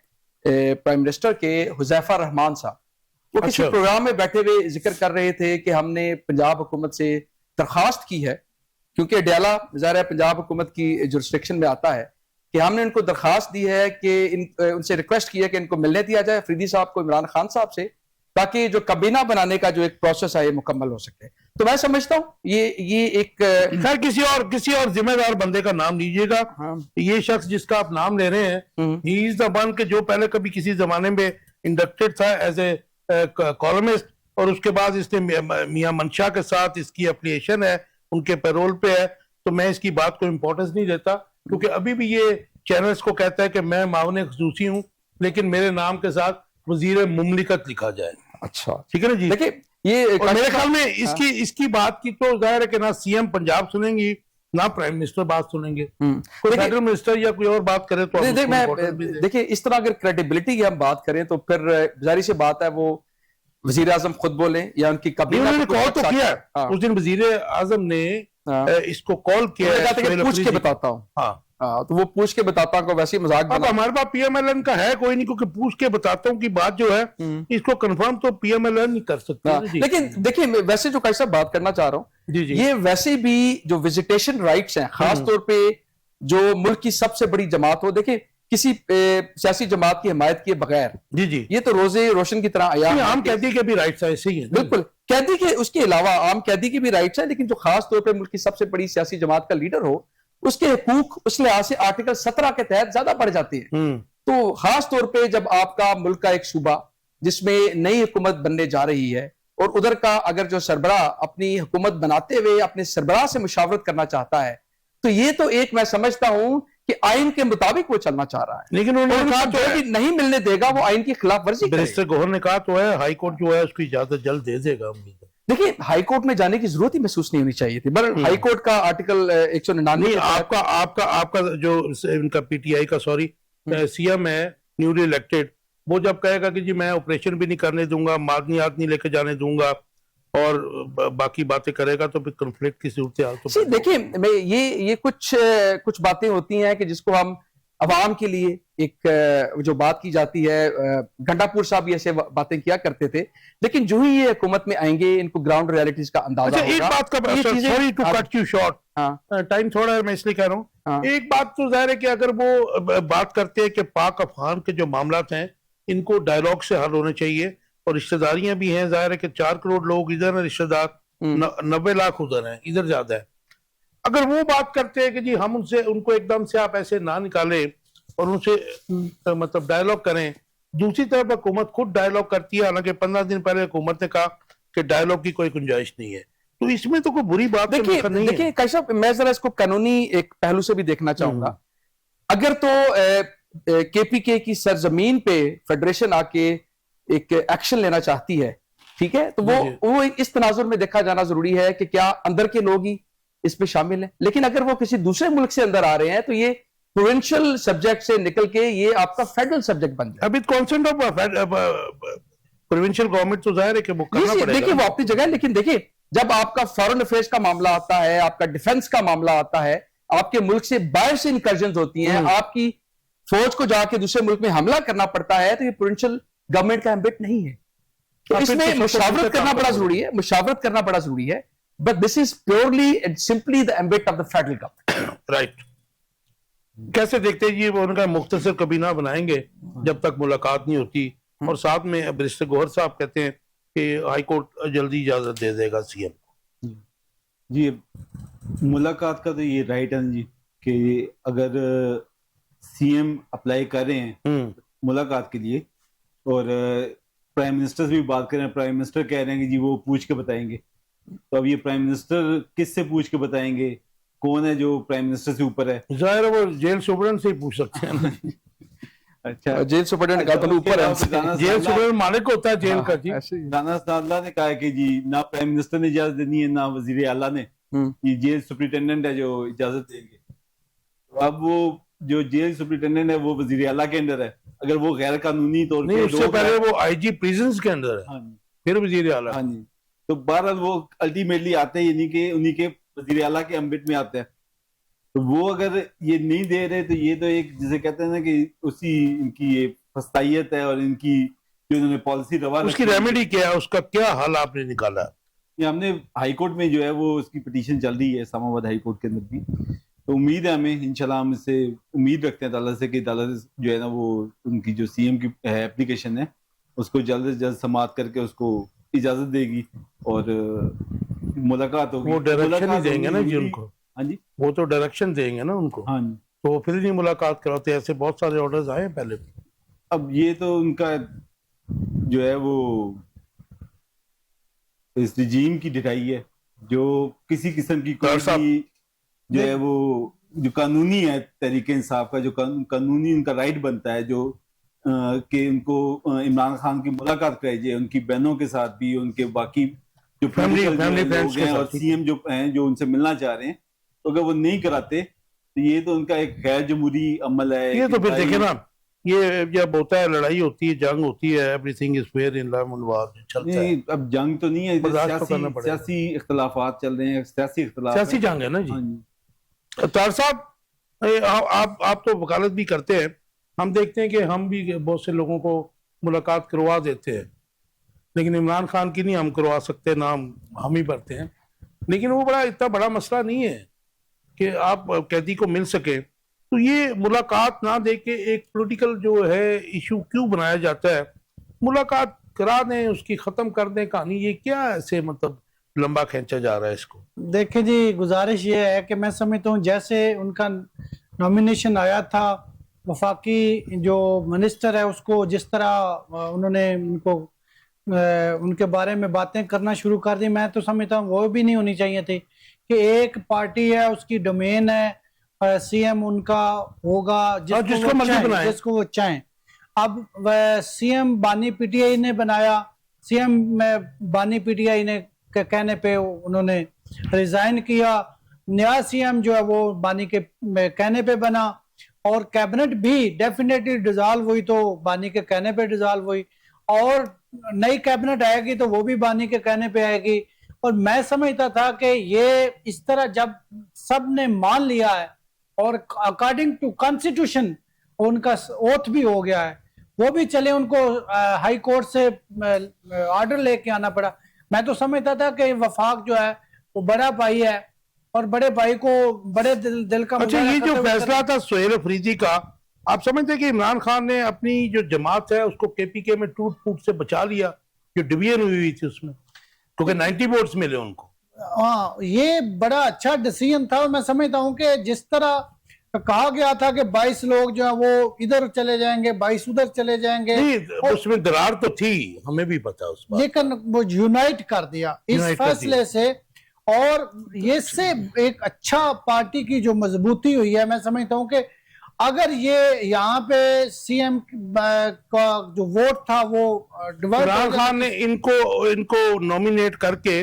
प्राइम मिनिस्टर के हुजैफा रहमान साहब, वो किसी प्रोग्राम में बैठे हुए जिक्र कर रहे थे कि हमने पंजाब हुकूमत से दरखास्त की है, क्योंकि अडयाला ज़ाहिर है पंजाब हुकूमत की जुरिस्डिक्शन में आता है, कि हमने इनको दरखास्त दी है कि उनसे रिक्वेस्ट की है कि इनको मिलने दिया जाए अफरीदी साहब को इमरान खान साहब से, ताकि जो कबीना बनाने का जो एक प्रोसेस है ये मुकम्मल हो सके। तो मैं समझता हूँ ये एक खैर किसी और जिम्मेदार बंदे का नाम लीजिएगा। हाँ। ये शख्स जिसका आप नाम ले रहे हैं, ही इज द वन के जो पहले कभी किसी जमाने में इंडक्टेड था एज ए कॉलमिस्ट, और उसके बाद इसने मियां मंशा के साथ इसकी एफिलिएशन है, उनके पैरोल पे है। तो मैं इसकी बात को इंपॉर्टेंस नहीं देता, क्योंकि अभी भी ये चैनल्स को कहता है कि मैं मावने खसूसी हूँ, लेकिन मेरे नाम के साथ वजीर मुमलिकत लिखा जाए। अच्छा, ठीक है ना जी। देखिए ये और मेरे ख्याल में इसकी बात की तो जाहिर है कि ना सीएम पंजाब सुनेंगी ना प्राइम मिनिस्टर बात सुनेंगे। कोई फेडरल मिनिस्टर या कोई और बात करे तो देखिए इस तरह अगर क्रेडिबिलिटी की हम बात करें तो फिर जाहिर सी बात है वो वजीर आजम खुद बोले या उनकी कबीना ने कॉल तो किया। उस दिन वजीर आजम ने इसको कॉल किया, पूछ के बताता हूँ। हाँ, तो वो पूछ के बताता हूँ, वैसे ही मजाक बना। हमारे पास पीएमएलएन का है कोई नहीं, क्योंकि पूछ के बताता हूँ की बात जो है इसको कंफर्म तो पीएमएलएन नहीं कर सकते। लेकिन देखिए वैसे जो कैसा बात करना चाह रहा हूँ, ये वैसे भी जो विजिटेशन राइट्स हैं, खासतौर पे जो मुल्क की सबसे बड़ी जमात हो, देखिए किसी सियासी जमात की हिमायत किए बगैर, जी ये तो रोजे रोशन की तरह आया। आम कैदी के भी राइट्स ऐसे ही है। बिल्कुल, कैदी के उसके अलावा आम कैदी के भी राइट्स हैं, लेकिन जो खास तौर पे मुल्क की सबसे बड़ी सियासी जमात का लीडर हो, उसके हुकूक उस लिहाज से आर्टिकल 17 के तहत ज्यादा बढ़ जाते हैं। तो खास तौर पे जब आपका मुल्क का एक सूबा जिसमें नई हुकूमत बनने जा रही है, और उधर का अगर जो सरबराह अपनी हुकूमत बनाते हुए अपने सरबराह से मुशावरत करना चाहता है, तो ये तो एक मैं समझता हूं कि आइन के मुताबिक वो चलना चाह रहा है। लेकिन उन्होंने कहा जो भी नहीं मिलने देगा वो आइन की खिलाफ वर्जी करेगा। बैरिस्टर गौहर ने कहा तो है, हाई कोर्ट जो है उसकी इजाजत जल्द दे देगा। देखिए हाई कोर्ट में जाने की जरूरत ही महसूस नहीं होनी चाहिए थी, पर हाई कोर्ट का आर्टिकल 199 आपका जो इनका पीटीआई का सीएम है न्यूली इलेक्टेड, वो जब कहेगा कि जी मैं ऑपरेशन भी नहीं करने दूंगा, मादनियात नहीं लेके जाने दूंगा और बाकी बातें करेगा, तो फिर कॉन्फ्लिक्ट की सूरत हाल तो देखिए ये कुछ बातें होती हैं कि जिसको हम अवाम के लिए एक जो बात की जाती है, गंडापुर साहब भी ऐसे बातें किया करते थे, लेकिन जो ही ये हुकूमत में आएंगे इनको ग्राउंड रियलिटीज का अंदाजा होगा। एक बात का sorry to cut you short, time थोड़ा है मैं इसलिए कह रहा हूँ। एक बात तो जाहिर है कि अगर वो बात करते हैं कि पाक अफगान के जो मामला हैं इनको डायलॉग से हल होने चाहिए, और रिश्तेदारियां भी हैं, जाहिर है कि 4 करोड़ लोग इधर हैं रिश्तेदार, 90 लाख उधर हैं, इधर ज्यादा है। अगर वो बात करते हैं कि जी हम उनको एकदम से आप ऐसे ना निकालें और उनसे मतलब डायलॉग करें, दूसरी तरफ हुकूमत खुद डायलॉग करती है, हालांकि 15 दिन पहले हुकूमत ने कहा कि डायलॉग की कोई गुंजाइश नहीं है, तो इसमें तो कोई बुरी बात नहीं है। देखिए कैसा, मैं जरा इसको कानूनी एक पहलू से भी देखना चाहूंगा। अगर तो केपीके की सरजमीन पे फेडरेशन आके एक एक्शन लेना चाहती है, ठीक है, तो वो इस तनाजुर में देखा जाना जरूरी है कि क्या अंदर के लोग ही इस पे शामिल हैं। लेकिन अगर वो किसी दूसरे मुल्क से अंदर आ रहे हैं तो ये प्रोविंशियल सब्जेक्ट से निकल के ये आपका फेडरल सब्जेक्ट बन जाए। अभी कॉन्सेंट ऑफ प्रोविंशियल गवर्नमेंट तो जाहिर है कि वो करना पड़ेगा। देखिए वो अपनी जगह, लेकिन देखिए जब आपका फॉरेन अफेयर्स का मामला आता है, आपका डिफेंस का मामला आता है, आपके मुल्क से बाहर से इंकर्जन होती हैं, आपकी फौज को जाके दूसरे मुल्क में हमला करना पड़ता है, तो ये प्रोविंशियल गवर्नमेंट का एम्बिट नहीं है। तो इसमें मुशावरत करना बड़ा जरूरी है, मुशावरत करना बड़ा जरूरी है, but this is purely and simply the ambit of the federal government. Right. कैसे देखते हैं जी, वो उनका मुख्तसर कबीना बनाएंगे जब तक मुलाकात नहीं होती, और साथ में बैरिस्टर गौहर साहब कहते हैं कि हाई कोर्ट जल्दी इजाजत दे देगा सीएम। जी मुलाकात का तो ये राइट है ना जी, कि अगर सीएम अप्लाई कर रहे हैं मुलाकात के लिए, और प्राइम मिनिस्टर से भी बात कर रहे हैं, प्राइम मिनिस्टर कह रहे हैं कि जी वो पूछ के बताएंगे, तो अब ये प्राइम मिनिस्टर किस से पूछ के बताएंगे? कौन है जो प्राइम मिनिस्टर से ऊपर है? जाहिर है वो जेल सुपरडेंट से ही पूछ सकते हैं। अच्छा, जेल सुपरडेंट का तो ऊपर है, जेल सुपरडेंट मालिक होता है जेल का जी। राना सादला ने कहा है कि जी ना प्राइम मिनिस्टर ने इजाजत देनी है, ना वजीर आला ने, ये जेल सुपरिटेंडेंट है जो इजाजत देंगे। तो अब वो जो जेल सुपरिटेंडेंट है वो वजीर आला के अंदर है, अगर वो गैर कानूनी तौर नहीं, पे उससे पहले वो आईजी प्रिजन्स के अंदर है, हाँ जी, फिर वजीर आला। हाँ जी, तो बहरहाल वो अल्टीमेटली आते हैं उन्हीं के वजीर आला के अम्बिट में आते हैं। तो वो अगर ये नहीं दे रहे, तो ये तो एक जिसे कहते हैं ना कि उसी इनकी ये फस्तायत है, और इनकी जो उन्होंने पॉलिसी रवा उसकी रेमेडी क्या है, उसका क्या हल आपने निकाला? ये हमने हाई कोर्ट में जो है वो उसकी पिटीशन चल रही है, इस्लामाबाद हाई कोर्ट के अंदर भी, तो उम्मीद है हमें, इंशाल्लाह हम इससे उम्मीद रखते हैं अदालत से कि अदालत जो है ना वो उनकी जो सीएम की एप्लीकेशन है उसको जल्द से जल्द समाप्त करके उसको इजाजत देगी और मुलाकात होगी। वो डायरेक्शन ही मुलाकात देंगे ना जी होगी। उनको। हाँ जी, वो तो डायरेक्शन देंगे ना उनको, हाँ जी। तो वो फिर नहीं मुलाकात कराते। ऐसे बहुत सारे ऑर्डर्स आए हैं पहले भी। अब ये तो उनका जो है वो इस रिजीम की ढिठाई है, जो किसी किस्म की कोई भी जो है वो जो कानूनी है तरीके इंसाफ का, जो कानूनी उनका राइट बनता है, जो कि उनको इमरान खान की मुलाकात कराई जाए, उनकी बहनों के साथ भी, उनके बाकी जो फैमिली लोग फ्रेंड्स हैं और सीएम जो हैं जो उनसे मिलना चाह रहे हैं, तो अगर वो नहीं कराते तो ये तो उनका एक गैर जमहूरी अमल है। ये तो फिर देखे ना, ये जब होता है, लड़ाई होती है, जंग होती है, everything is fair in love and वार चलता है। अब जंग तो नहीं है, सियासी इख्तलाफात चल रहे हैं, सियासी जंग है ना जी। हाँ जी। तार साहब, आप तो वकालत भी करते हैं, हम देखते हैं कि हम भी बहुत से लोगों को मुलाकात करवा देते हैं, लेकिन इमरान खान की नहीं हम करवा सकते, नाम हम ही भरते हैं। लेकिन वो इतना बड़ा मसला नहीं है कि आप कैदी को मिल सके, तो ये मुलाकात ना दे के एक पॉलिटिकल जो है इशू क्यों बनाया जाता है? मुलाकात करा दें, उसकी खत्म कर दें कहानी। ये क्या ऐसे मतलब लंबा खींचा जा रहा है इसको? देखिए जी, गुजारिश ये है कि मैं समझता हूँ जैसे उनका नॉमिनेशन आया था, वफाकी जो मिनिस्टर है उसको जिस तरह उन्होंने उनके बारे में बातें करना शुरू कर दी, मैं तो समझता हूँ वो भी नहीं होनी चाहिए थी कि एक पार्टी है, उसकी डोमेन है, सीएम उनका होगा जिसको वो चाहें। अब सीएम बानी पीटीआई ने बनाया, सीएम बानी पीटीआई ने कहने पे उन्होंने रिजाइन किया, नया सीएम जो है वो बानी के कहने पे बना, और कैबिनेट भी डेफिनेटली डिसॉल्व हुई तो बानी के कहने पे डिसॉल्व हुई, और नई कैबिनेट आएगी तो वो भी बानी के कहने पे आएगी। और मैं समझता था कि ये इस तरह जब सब ने मान लिया है और अकॉर्डिंग टू कॉन्स्टिट्यूशन उनका ओथ भी हो गया है, वो भी चले, उनको हाई कोर्ट से ऑर्डर लेके आना पड़ा। मैं तो समझता था कि वफाक जो है वो बड़ा भाई है और बड़े भाई को बड़े दिल का। अच्छा, ये जो फैसला था सुहेल अफरीदी का, आप समझते हैं कि इमरान खान ने अपनी जो जमात है उसको केपीके में टूट फूट से बचा लिया, जो डिवीजन हुई थी उसमें, क्योंकि 90 वोट्स मिले उनको? हाँ, ये बड़ा अच्छा डिसीजन था। मैं समझता हूँ कि जिस तरह कहा गया था कि 22 लोग जो है वो इधर चले जाएंगे, 22 उधर चले जाएंगे, उसमें दरार तो थी, हमें भी पता उस बात, लेकिन वो यूनाइट कर दिया इस फैसले से, और ये से एक अच्छा पार्टी की जो मजबूती हुई है। मैं समझता हूँ कि अगर ये यहाँ पे सीएम का जो वोट था वो इमरान खान ने इनको नॉमिनेट करके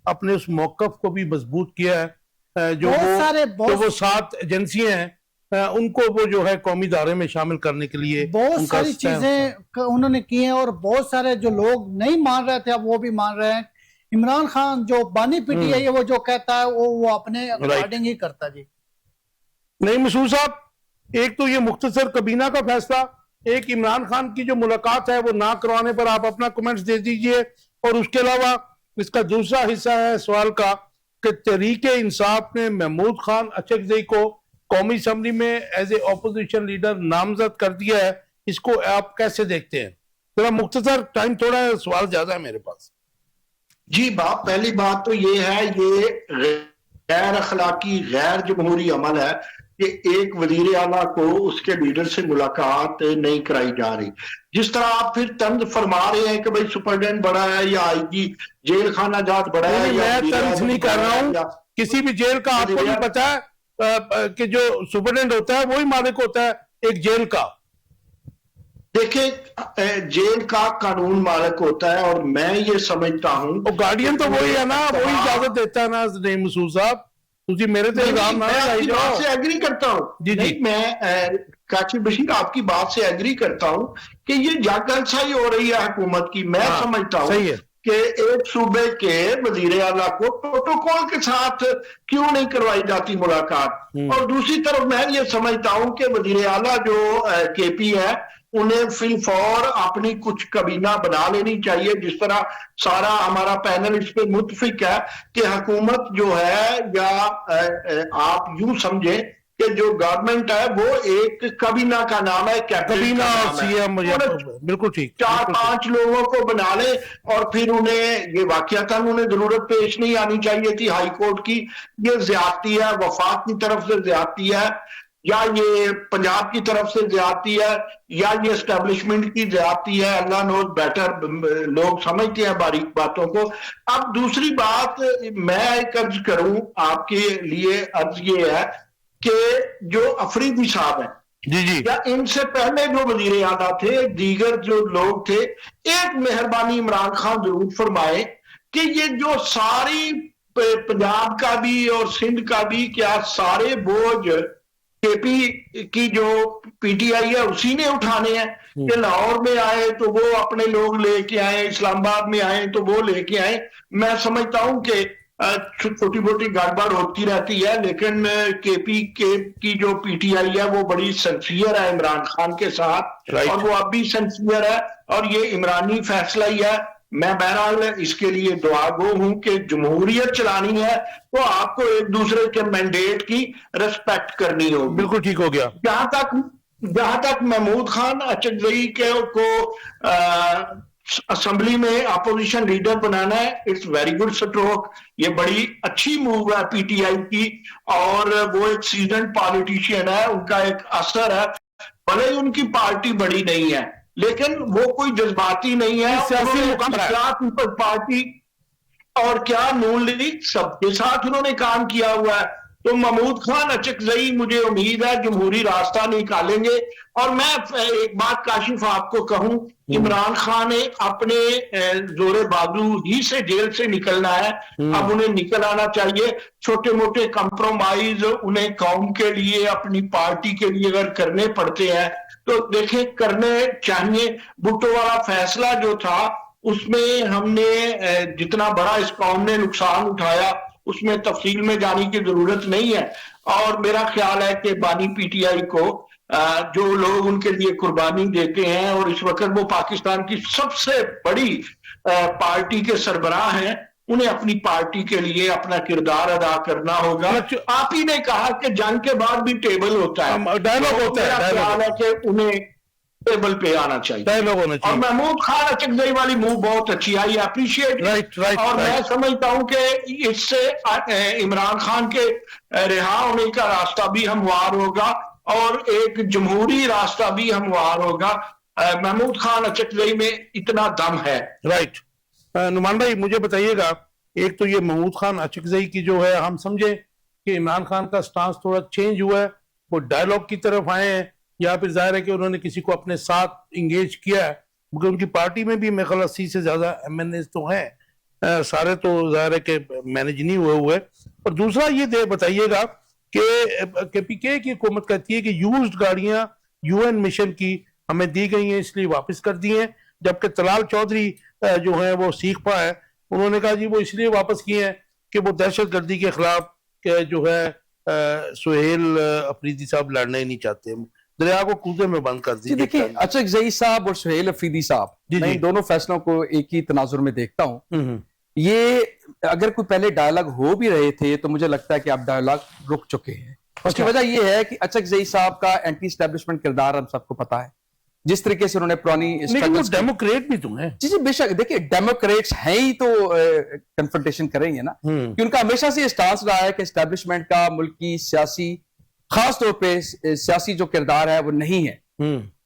अपने उस मौकफ को भी मजबूत किया है। जो वो 7 एजेंसियां हैं उनको वो जो है कौमी दायरे में शामिल करने के लिए बहुत सारी चीजें उन्होंने की हैं, और बहुत सारे जो लोग नहीं मान रहे थे अब वो भी मान रहे हैं। इमरान खान जो बानी पीटीआई है वो जो कहता है वो अपने अकॉर्डिंग ही करता जी। नहीं मसूद साहब, एक तो ये मुख्तसर कबीना का फैसला, एक इमरान खान की जो मुलाकात है वो ना करवाने पर आप अपना कमेंट्स दे दीजिए, और उसके अलावा इसका दूसरा हिस्सा है सवाल का कि तहरीक इंसाफ ने महमूद खान अचकजई को कौमी असम्बली में एज ए ऑपोजिशन लीडर नामजद कर दिया है, इसको आप कैसे देखते हैं? थोड़ा मुख्तसर, टाइम थोड़ा है, सवाल ज्यादा है मेरे पास। जी बात, पहली बात तो ये है, ये गैर अखलाकी गैर जमहूरी अमल है कि एक वजीर आला को उसके लीडर से मुलाकात नहीं कराई जा रही। जिस तरह आप फिर तंज फरमा रहे हैं कि भाई सुपरिटेंडेंट बड़ा है या आईजी जेल खाना जात बड़ा है, मैं तंज नहीं कर रहा हूँ, किसी भी जेल का आपको भी पता है कि जो सुपरिटेंडेंट होता है वही मालिक होता है एक जेल का। देखिए, जेल का कानून मालिक होता है, और मैं ये समझता हूं, गार्डियन तो वही है ना, वही इजाजत देता है ना। नहीं मसूद साहब, तुझे मेरे से इल्जाम ना लगाई जाओ। बात से एग्री करता हूं जी जी, मैं काशिफ बशीर आपकी बात से एग्री करता हूं कि ये जागलसाई हो रही है हुकूमत की। मैं समझता हूं सही है कि एक सूबे के वजीर आला को प्रोटोकॉल के साथ क्यों नहीं करवाई जाती मुलाकात, और दूसरी तरफ मैं ये समझता हूं कि वजीर आला जो केपी है उन्हें फिलफौर अपनी कुछ कबीना बना लेनी चाहिए। जिस तरह सारा हमारा पैनल इस पे मुत्फिक है कि हुकूमत जो है, या आप यूं समझे कि जो गवर्नमेंट है वो एक कबीना का नाम है, कबीना सीएम, बिल्कुल ठीक, 4-5 लोगों को बना ले, और फिर उन्हें ये वाकयातन उन्हें जरूरत पेश नहीं आनी चाहिए थी हाई कोर्ट की। ये ज्यादती है, वफाक की तरफ से ज्यादती है, या ये पंजाब की तरफ से ज्यादती है, या ये एस्टेब्लिशमेंट की ज्यादती है, अल्लाह नोज बेटर, लोग समझते हैं बारीक बातों को। अब दूसरी बात मैं एक अर्ज करूं आपके लिए, अर्ज ये है कि जो अफरीदी साहब हैं, जी जी, या इनसे पहले जो वजीर आला थे, दीगर जो लोग थे, एक मेहरबानी इमरान खान जरूर फरमाए कि ये जो सारी पंजाब का भी और सिंध का भी क्या सारे बोझ केपी की जो पीटीआई है उसी ने उठाने हैं, कि लाहौर में आए तो वो अपने लोग लेके आए, इस्लामाबाद में आए तो वो लेके आए। मैं समझता हूं कि छोटी मोटी गड़बड़ होती रहती है, लेकिन केपी की जो पीटीआई है वो बड़ी सिंसियर है इमरान खान के साथ, और वो अब भी सिंसियर है, और ये इमरानी फैसला ही है। मैं बहरहाल इसके लिए दुआगो हूं कि जमहूरियत चलानी है तो आपको एक दूसरे के मैंडेट की रिस्पेक्ट करनी होगी। बिल्कुल ठीक हो गया। जहां तक महमूद खान अचकजई के को असेंबली में अपोजिशन लीडर बनाना है, इट्स वेरी गुड स्ट्रोक, ये बड़ी अच्छी मूव है पीटीआई की, और वो एक सीजन पॉलिटिशियन है, उनका एक असर है, भले ही उनकी पार्टी बड़ी नहीं है लेकिन वो कोई जज्बाती नहीं है। क्या पीपल्स पार्टी और क्या नून लीग सबके साथ उन्होंने काम किया हुआ है, तो महमूद खान अचकजई मुझे उम्मीद है जमहूरी रास्ता निकालेंगे। और मैं एक बात काशिफ आपको कहूं, इमरान खान ने अपने जोरे बाजू ही से जेल से निकलना है, अब उन्हें निकल आना चाहिए। छोटे मोटे कंप्रोमाइज उन्हें कौम के लिए, अपनी पार्टी के लिए अगर करने पड़ते हैं तो देखें करने चाहिए। भुट्टो वाला फैसला जो था उसमें हमने जितना बड़ा इस कौम ने नुकसान उठाया उसमें तफसील में जाने की जरूरत नहीं है, और मेरा ख्याल है कि बानी पीटीआई को जो लोग उनके लिए कुर्बानी देते हैं, और इस वक्त वो पाकिस्तान की सबसे बड़ी पार्टी के सरबराह हैं, उन्हें अपनी पार्टी के लिए अपना किरदार अदा करना होगा। आप ही ने कहा कि जंग के बाद भी टेबल होता है, डायलॉग होता है, मेरा ख्याल है कि उन्हें टेबल पे आना चाहिए, डायलॉग होना चाहिए। और महमूद खान अचकजई वाली मूव बहुत अच्छी आई, अप्रिशिएट। और मैं समझता हूं कि इससे इमरान खान के रिहा होने का रास्ता भी हमवार होगा, और एक जमहूरी रास्ता भी हमवार होगा। महमूद खान अचकजई में इतना दम है। राइट। नुमान भाई मुझे बताइएगा, एक तो ये महमूद खान अचकजई की जो है, हम समझे कि इमरान खान का स्टांस थोड़ा चेंज हुआ है, वो डायलॉग की तरफ आए हैं, या फिर जाहिर है कि उन्होंने किसी को अपने साथ इंगेज किया है, क्योंकि उनकी पार्टी में भी मेरे ख्याल 80 से ज्यादा एमएनए तो हैं, सारे तो जाहिर है कि मैनेज नहीं हुए। और दूसरा ये बताइएगा कि केपीके की हुकूमत कहती है कि यूज्ड गाड़ियां यूएन मिशन की हमें दी गई हैं, इसलिए वापस कर दी हैं, जबकि तलाल चौधरी जो है वो सीखपा है, उन्होंने कहा जी वो इसलिए वापस किए हैं कि वो दहशत गर्दी के खिलाफ जो है सुहेल अफरीदी साहब लड़ना ही नहीं चाहते, दरिया को कूदे में बंद कर जी दीजिए। देखिए, अचक जई साहब और सुहेल अफरीदी साहब, जी, मैं जी। इन दोनों फैसलों को एक ही तनाजुर में देखता हूँ। हम्म, ये अगर कोई पहले डायलॉग हो भी रहे थे तो मुझे लगता है कि अब डायलॉग रुक चुके हैं। उसकी अच्छा। वजह यह है कि अचक जई साहब का एंटी एस्टेब्लिशमेंट किरदार हम सबको पता है, जिस तरीके से उन्होंने पुरानी लेकिन वो struggles की- डेमोक्रेट भी तो है। जी जी बेशक, देखिए डेमोक्रेट्स हैं ही तो कन्फ्रंटेशन करेंगे ना, कि उनका हमेशा से स्टांस रहा है कि एस्टेब्लिशमेंट का मुल्क की सियासी, खास तौर पे सियासी जो किरदार है वो नहीं है।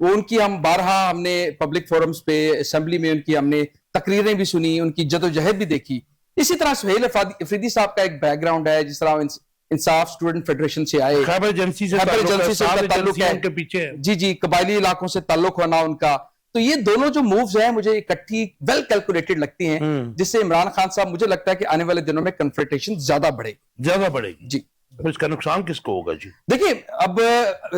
वो उनकी हम बारहा हमने पब्लिक फोरम्स पे, असेंबली में उनकी हमने तकरीरें भी सुनी, उनकी जदोजहद भी देखी। इसी तरह सुहेल अफरीदी साहब का एक बैकग्राउंड है, जिस तरह इंसाफ स्टूडेंट फेडरेशन से आए, खैबर एजेंसी से खैबर ताल्लुक है, एजेंसी से सारे उनका ताल्लुक एजेंसियां है। उनके पीछे है। जी जी, कबायली इलाकों से ताल्लुक होना उनका, तो ये दोनों जो मूव्स हैं मुझे इकट्ठी वेल कैलकुलेटेड लगती हैं, जिससे इमरान खान साहब, मुझे लगता है कि आने वाले दिनों में कन्फ्रंटेशन ज्यादा बढ़ेगी। ज्यादा बढ़ेगी जी तो इसका नुकसान किसको होगा जी? देखिए, अब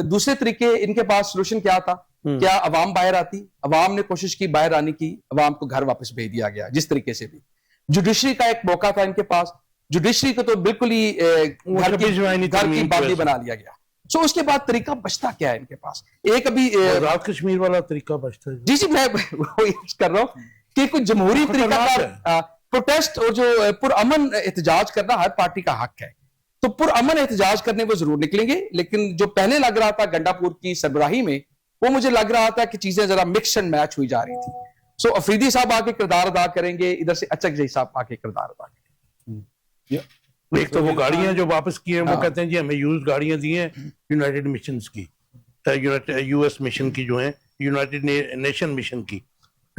दूसरे तरीके इनके पास सोल्यूशन क्या था? क्या अवाम बाहर आती? अवाम ने कोशिश की बाहर आने की, अवाम को घर वापस भेज दिया गया जिस तरीके से भी। जुडिशरी का एक मौका था इनके पास, जुडिशरी को तो बिल्कुल ही घर की बांदी बना लिया गया। सो उसके बाद तरीका बचता क्या है इनके पास? एक अभी आजाद कश्मीर वाला तरीका बचता है जी। जी जी, मैं वो यूज कर रहा हूं कि कुछ जमहूरी तरीका का प्रोटेस्ट और जो पुरअमन एहतजाज करना हर पार्टी का हक है, तो पुरअमन एहतजाज करने वो जरूर निकलेंगे। लेकिन जो पहले लग रहा था गंडापुर की सरबराही में, वो मुझे लग रहा था कि चीजें जरा मिक्स एंड मैच हुई जा रही थी। सो अफरीदी साहब आके किरदार अदा करेंगे, इधर से अचक जई साहब आके किरदार अदा करेंगे। एक तो वो गाड़ियां जो वापस की हैं, वो हाँ। कहते हैं जी हमें यूज गाड़ियां दी हैं यूनाइटेड मिशंस की, यूएस मिशन की, जो है यूनाइटेड नेशन मिशन की,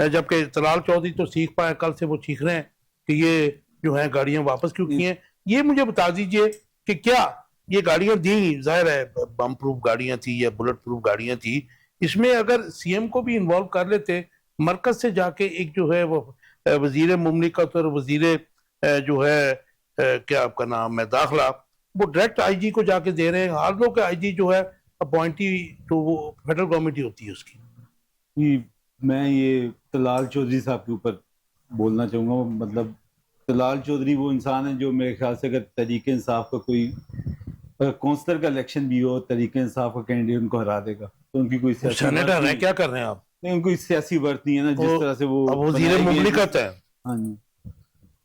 जबकि तलाल चौधरी तो सीख पाए, कल से वो सीख रहे हैं कि ये जो है गाड़ियां वापस क्यों की हैं। ये मुझे बता दीजिए कि क्या ये गाड़ियां दी, जाहिर है बम प्रूफ गाड़ियां थी या बुलेट प्रूफ गाड़ियां थी, इसमें अगर सीएम को भी इन्वॉल्व कर लेते, मरकज से जाके एक जो है वो वजीर मुमलिकत और वजीर जो है क्या आपका नाम है दाखिला, वो डायरेक्ट आईजी को जाके दे रहे हैं। हाल दो के आईजी जो है अपॉइंटी तो वो फेडरल गवर्नमेंट ही होती है उसकी। मैं ये तलाल चौधरी साहब के ऊपर बोलना चाहूँगा। मतलब तलाल चौधरी वो इंसान है जो मेरे ख्याल से अगर तरीके इंसाफ का कोई काउंसलर का इलेक्शन भी हो, तरीके इंसाफ का कैंडिडेट उनको हरा देगा, तो उनकी कोई सियासी वर्थ सेनेटर है, नहीं- क्या कर रहे हैं आप? नहीं, उनकी सियासी वर्थ नहीं है ना, जिस तरह से वो अब वजीर बनाए गए हैं। मुमलिकत है। हाँ जी,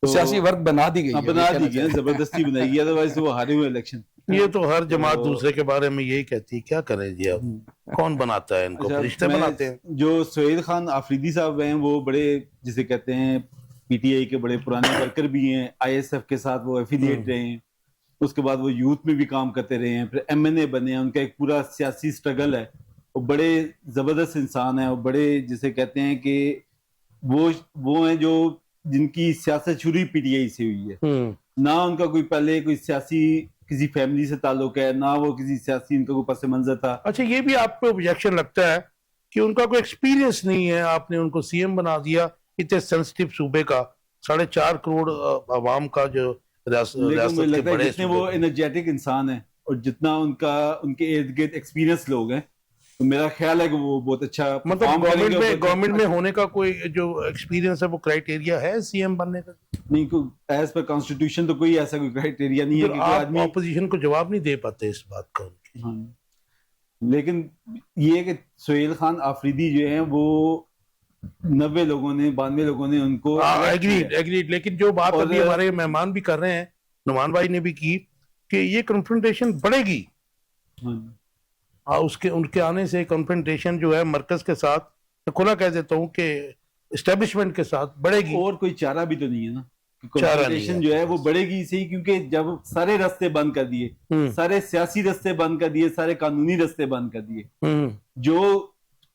सियासी वर्ग बना दी गई हाँ, है, बना ये कहना दी गई है, जबरदस्ती बनाई गई, अदरवाइज वो हारे हुए इलेक्शन। ये तो हर जमात तो- दूसरे के बारे में यही कहती है, क्या करें जी अब? कौन बनाता है इनको? अच्छा, रिश्ते मैं- बनाते हैं। जो सुहेल खान आफरीदी साहब हैं, वो बड़े जिसे कहते हैं पीटीआई के बड़े पुराने वर्कर भी हैं, आईएसएफ के साथ वो एफिलिएट रहे हैं, उसके बाद वो यूथ में भी काम करते रहे हैं, फिर एमएनए बने हैं, उनका एक पूरा सियासी स्ट्रगल है। वो बड़े जबरदस्त इंसान है, और बड़े जिसे कहते हैं कि वो हैं जो जिनकी सियासत शुरू ही पीटीआई से हुई है। ना उनका कोई पहले कोई सियासी किसी फैमिली से ताल्लुक है, ना वो किसी सियासी इनका कोई पस मंजर था। अच्छा, ये भी आपको ऑब्जेक्शन लगता है कि उनका कोई एक्सपीरियंस नहीं है, आपने उनको सीएम बना दिया इतने सेंसिटिव सूबे का, 4.5 करोड़ आवाम का जो लेकिन मुझे रियासत के लगता है बड़े जितने वो एनर्जेटिक इंसान है और जितना उनके इर्द गिर्द एक्सपीरियंस लोग हैं, तो मेरा ख्याल है कि वो बहुत अच्छा मतलब perform करेंगे और बहुत गवर्नमेंट में अच्छा- होने का कोई जो एक्सपीरियंस है वो क्राइटेरिया है सीएम बनने का? नहीं, एज पर कॉन्स्टिट्यूशन तो कोई ऐसा कोई क्राइटेरिया नहीं है तो कि आप कोई आदमी। ऑपोजिशन को जवाब नहीं दे पाते इस बात का। हाँ। लेकिन ये कि सुहेल खान आफरीदी जो है वो 92 लोगों ने 92 लोगों ने उनको एग्रीड, लेकिन जो बात और- अभी हमारे मेहमान भी कर रहे हैं, नुमान भाई ने भी की, कि ये कन्फ्रंटेशन बढ़ेगी। हाँ। उसके उनके आने से कन्फ्रंटेशन जो है मरकज के साथ, मैं खुला कह देता हूँ कि एस्टेब्लिशमेंट के साथ बढ़ेगी। और कोई चारा भी तो नहीं है ना, चारा नहीं कॉन्फ्रंटेशन है। जो है वो बढ़ेगी सही, क्योंकि जब सारे रास्ते बंद कर दिए, सारे सियासी रास्ते बंद कर दिए, सारे कानूनी रास्ते बंद कर दिए, जो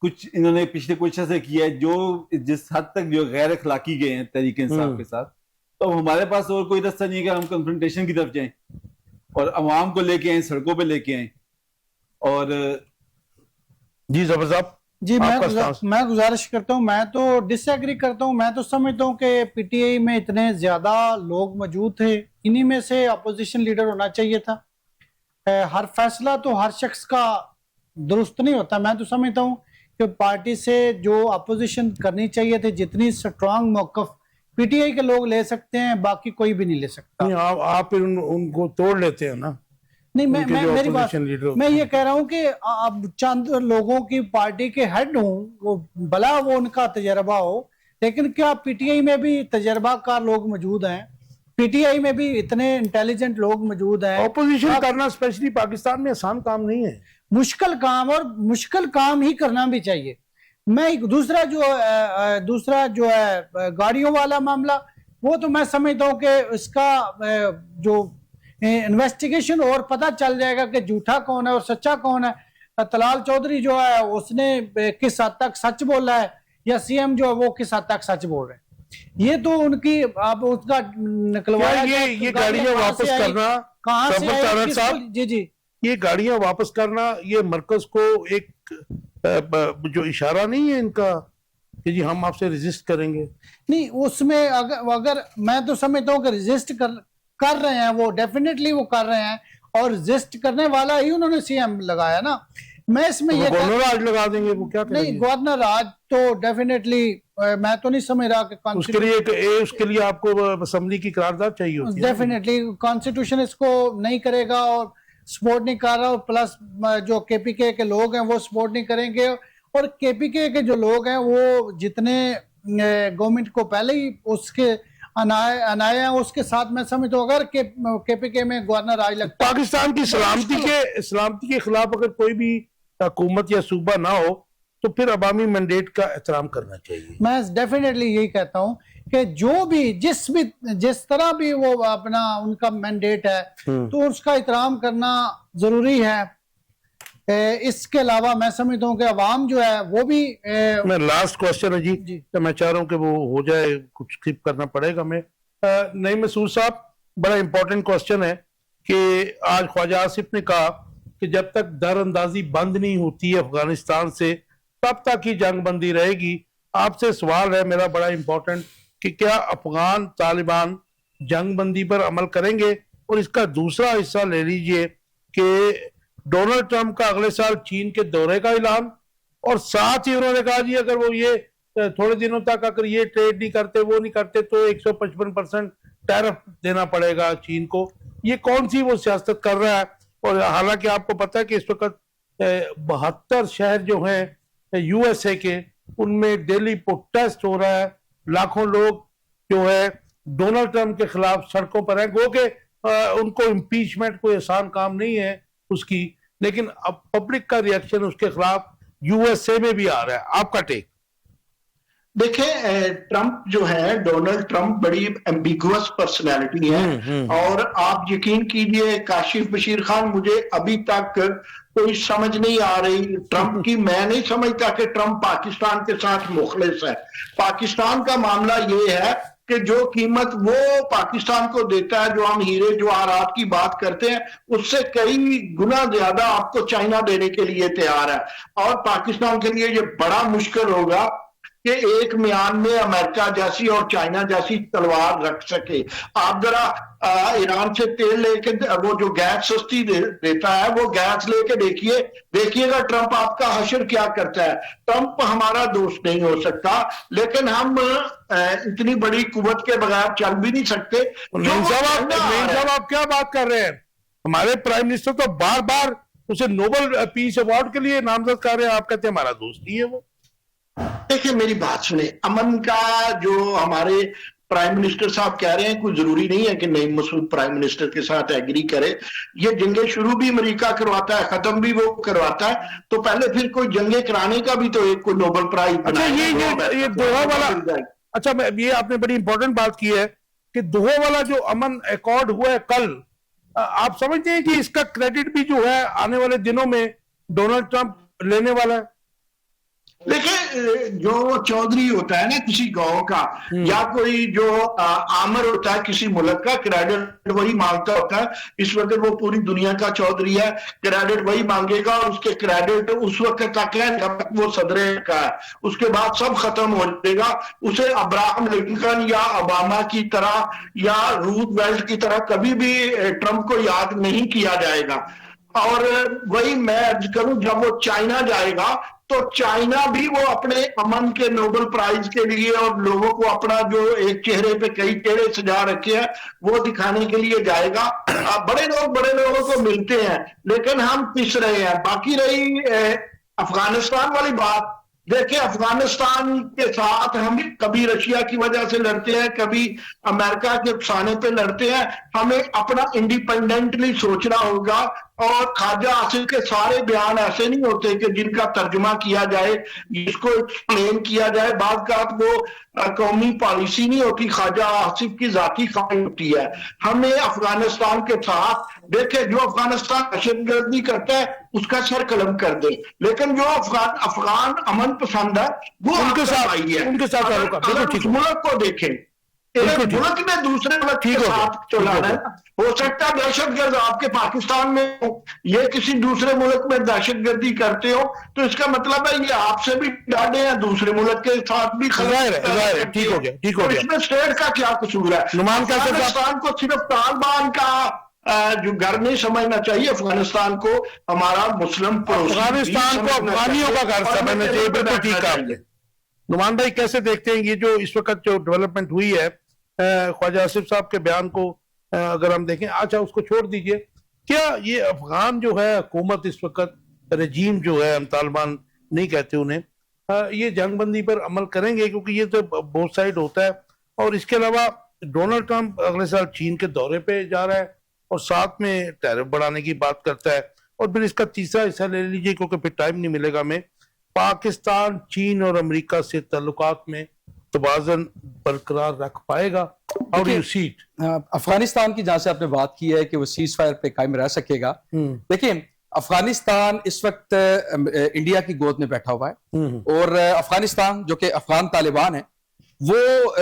कुछ इन्होंने पिछले कुछ से किया है, जो जिस हद तक जो गैर अखलाकी गए हैं तरीके इंसाफ के साथ, तो हमारे पास और कोई रास्ता नहीं है कि हम कन्फ्रंटेशन की तरफ जाएं और अवाम को लेके आए, सड़कों पे लेके आए। और जी जबरदस्त जी, आपका स्टांस। मैं गुजारिश करता हूं, मैं तो डिसएग्री करता हूं। मैं तो समझता हूं कि पीटीआई में इतने ज्यादा लोग मौजूद थे, इन्हीं में से अपोजिशन लीडर होना चाहिए था। हर फैसला तो हर शख्स का दुरुस्त नहीं होता। मैं तो समझता हूं कि पार्टी से जो अपोजिशन करनी चाहिए थी, जितनी स्ट्रांग मौकफ पीटीआई के लोग ले सकते हैं, बाकी कोई भी नहीं ले सकता। नहीं, आप फिर उनको तोड़ लेते हैं ना। नहीं, उनके जो मेरी बात, opposition leader मैं ये कह रहा हूँ कि अब चंद लोगों की पार्टी के हेड हूँ, वो भला वो उनका तजर्बा हो, लेकिन क्या पीटीआई में भी तजर्बाकार लोग मौजूद हैं? पीटीआई में भी इतने इंटेलिजेंट लोग मौजूद हैं। ऑपोजिशन करना स्पेशली पाकिस्तान में आसान काम नहीं है, मुश्किल काम, और मुश्किल काम ही करना भी चाहिए। मैं एक दूसरा जो है गाड़ियों वाला मामला, वो तो मैं समझता हूँ कि इसका जो इन्वेस्टिगेशन और पता चल जाएगा कि झूठा कौन है और सच्चा कौन है। तलाल चौधरी जो है उसने किस हद तक सच बोला है, या सीएम जो है वो किस हद तक सच बोल रहे हैं, ये तो उनकी आप उसका निकलवाया। ये गाड़ियां वापस करना, कहाँ से शफकत आई, अहमद साहब, जी जी, ये गाड़ियां वापस करना, ये मरकज को एक जो इशारा नहीं है इनका कि जी हम आपसे रेजिस्ट करेंगे? नहीं, उसमें अगर मैं तो समझता हूँ कि रेजिस्ट कर रहे हैं, वो डेफिनेटली वो कर रहे हैं, और रेजिस्ट करने वाला ही उन्होंने सीएम लगाया ना। मैं इसमें ये गवर्नर राज लगा देंगे, वो क्या करेंगे? नहीं, गवर्नर राज तो डेफिनेटली मैं तो नहीं समझ रहा कि उसके लिए आपको असेंबली की करारदाद चाहिए होती है। डेफिनेटली कॉन्स्टिट्यूशन इसको नहीं करेगा और सपोर्ट नहीं कर रहा, और प्लस जो केपीके के लोग हैं वो सपोर्ट नहीं करेंगे, और केपीके के जो लोग हैं वो जितने गवर्नमेंट को पहले ही उसके अनाए हैं, उसके साथ मैं समझता हूँ अगर केपीके में गवर्नर राज लगता, पाकिस्तान की सलामती के खिलाफ अगर कोई भी हुकूमत या सूबा ना हो तो फिर अवामी मैंडेट का एहतराम करना चाहिए। मैं डेफिनेटली यही कहता हूँ कि जो भी जिस तरह भी वो अपना उनका मैंडेट है तो उसका एहतराम करना जरूरी है। इसके अलावा मैं समझता हूँ कि अवाम जो है वो भी मैं लास्ट क्वेश्चन है जी, तो मैं चाह रहा हूँ कि वो हो जाए, कुछ स्किप करना पड़ेगा। मैं नईम मसूद साहब, बड़ा इंपॉर्टेंट क्वेश्चन है कि आज ख्वाजा आसिफ ने कहा कि जब तक दरअंदाजी बंद नहीं होती है अफगानिस्तान से तब तक ही जंग बंदी रहेगी। आपसे सवाल है मेरा बड़ा इंपॉर्टेंट कि क्या अफगान तालिबान जंग बंदी पर अमल करेंगे? और इसका दूसरा हिस्सा ले लीजिए कि डोनाल्ड ट्रंप का अगले साल चीन के दौरे का ऐलान, और साथ ही उन्होंने कहा जी अगर वो ये थोड़े दिनों तक अगर ये ट्रेड नहीं करते, वो नहीं करते, तो 155% टैरिफ देना पड़ेगा चीन को। ये कौन सी वो सियासत कर रहा है? और हालांकि आपको पता है कि इस वक्त 72 शहर जो हैं यूएसए के, उनमें डेली प्रोटेस्ट हो रहा है, लाखों लोग जो है डोनाल्ड ट्रंप के खिलाफ सड़कों पर हैं। गो के उनको इम्पीचमेंट कोई आसान काम नहीं है उसकी, लेकिन अब पब्लिक का रिएक्शन उसके खिलाफ यूएसए में भी आ रहा है। आपका टेक? देखिए, ट्रंप जो है, डोनाल्ड ट्रंप बड़ी एम्बिगुअस पर्सनैलिटी है, और आप यकीन कीजिए काशिफ बशीर खान, मुझे अभी तक कोई समझ नहीं आ रही ट्रंप की। मैं नहीं समझता कि ट्रंप पाकिस्तान के साथ मुखलिस है। पाकिस्तान का मामला ये है कि जो कीमत वो पाकिस्तान को देता है, जो हम हीरे जवाहरात की बात करते हैं, उससे कई गुना ज्यादा आपको चाइना देने के लिए तैयार है। और पाकिस्तान के लिए ये बड़ा मुश्किल होगा कि एक म्यान में अमेरिका जैसी और चाइना जैसी तलवार रख सके। आप जरा ईरान से तेल लेके, वो जो गैस सस्ती देता है, वो गैस लेके देखिएगा ट्रंप आपका हशर क्या करता है। ट्रंप हमारा दोस्त नहीं हो सकता, लेकिन हम इतनी बड़ी कुव्वत के बगैर चल भी नहीं सकते। आप क्या बात कर रहे हैं? हमारे प्राइम मिनिस्टर तो बार बार उसे नोबेल पीस अवार्ड के लिए नामजद कर रहे हैं, आप कहते हैं हमारा दोस्त नहीं है वो। देखिए मेरी बात सुने, अमन का जो हमारे प्राइम मिनिस्टर साहब कह रहे हैं, कोई जरूरी नहीं है कि नईम मसूद प्राइम मिनिस्टर के साथ एग्री करे। ये जंगे शुरू भी अमेरिका करवाता है, खत्म भी वो करवाता है, तो पहले फिर कोई जंगे कराने का भी तो एक कोई नोबेल प्राइज। अच्छा, ये दोहा वाला, अच्छा ये आपने बड़ी इंपॉर्टेंट बात की है कि दोहा वाला जो अमन अकॉर्ड हुआ है कल, आप समझते हैं कि इसका क्रेडिट भी जो है आने वाले दिनों में डोनाल्ड ट्रंप लेने वाला है? देखिए, जो चौधरी होता है ना किसी गांव का, या कोई जो आमर होता है किसी मुल्क का, क्रेडिट वही मांगता होता है। इस वक्त वो पूरी दुनिया का चौधरी है, क्रेडिट वही मांगेगा, और उसके क्रेडिट उस वक्त तक है जब तक वो सदरे का है। उसके बाद सब खत्म हो जाएगा। उसे अब्राहम लिंकन या ओबामा की तरह या रूजवेल्ट की तरह कभी भी ट्रंप को याद नहीं किया जाएगा। और वही मैं अर्ज करूं, जब वो चाइना जाएगा तो चाइना भी वो अपने अमन के नोबेल प्राइज के लिए और लोगों को अपना जो एक चेहरे पे कई चेहरे सजा रखे हैं वो दिखाने के लिए जाएगा। बड़े लोगों को मिलते हैं, लेकिन हम पिस रहे हैं। बाकी रही अफगानिस्तान वाली बात, देखिए अफगानिस्तान के साथ हम कभी रशिया की वजह से लड़ते हैं, कभी अमेरिका के फसाने पे लड़ते हैं। हमें अपना इंडिपेंडेंटली सोचना होगा, और ख्वाजा आसिफ के सारे बयान ऐसे नहीं होते कि जिनका तर्जुमा किया जाए, जिसको एक्सप्लेन किया जाए। बाद का वो कौमी पॉलिसी नहीं होती, ख्वाजा आसिफ की जाती ख्वाहिश होती है। हमें अफगानिस्तान के साथ देखे, जो अफगानिस्तान दहशतगर्दी करता है उसका सर कलम कर दे, लेकिन जो अफगान अमन पसंद है वो उनके साथ भाई है। उनके साथ अगर उस मुल्क को देखें, एक मुल्क ने दूसरे मुल्क के साथ चलाना है। हो सकता है दहशतगर्द आपके पाकिस्तान में हो, ये किसी दूसरे मुल्क में दहशतगर्दी करते हो, तो इसका मतलब है ये आपसे भी डाले हैं, दूसरे मुल्क के साथ भी जाहिर है, ठीक हो गया, ठीक हो तो गया। इसमें स्टेट का क्या कसूर है? नुमान कासिफ साहब- अफगानिस्तान को सिर्फ तालिबान का जो घर नहीं समझना चाहिए, अफगानिस्तान को हमारा मुस्लिम पड़ोसी भी अफगानिस्तान को समझना अफगानियों का चाहिए घर और समझना चाहिए। बिल्कुल ठीक कहा आपने। नुमान भाई कैसे देखते हैं ये जो इस वक्त जो डेवलपमेंट हुई है, ख्वाजा आसिफ साहब के बयान को अगर हम देखें, अच्छा उसको छोड़ दीजिए, क्या ये अफगान जो है हुकूमत इस वक्त रजीम जो है, हम तालिबान नहीं कहते उन्हें, ये जंगबंदी पर अमल करेंगे? क्योंकि ये तो बोथ साइड होता है। और इसके अलावा डोनाल्ड ट्रंप अगले साल चीन के दौरे पे जा रहा है और साथ में टैरिफ बढ़ाने की बात करता है। और फिर इसका तीसरा हिस्सा ले लीजिए, क्योंकि फिर टाइम नहीं मिलेगा हमें, पाकिस्तान चीन और अमेरिका से ताल्लुकात में तवाज़ुन बरकरार रख पाएगा? How do you see it? Afghanistan की जहां से आपने बात की है कि वो सीज फायर पे कायम रह सकेगा, देखिए अफगानिस्तान इस वक्त इंडिया की गोद में बैठा हुआ है, और अफगानिस्तान जो कि अफगान तालिबान है वो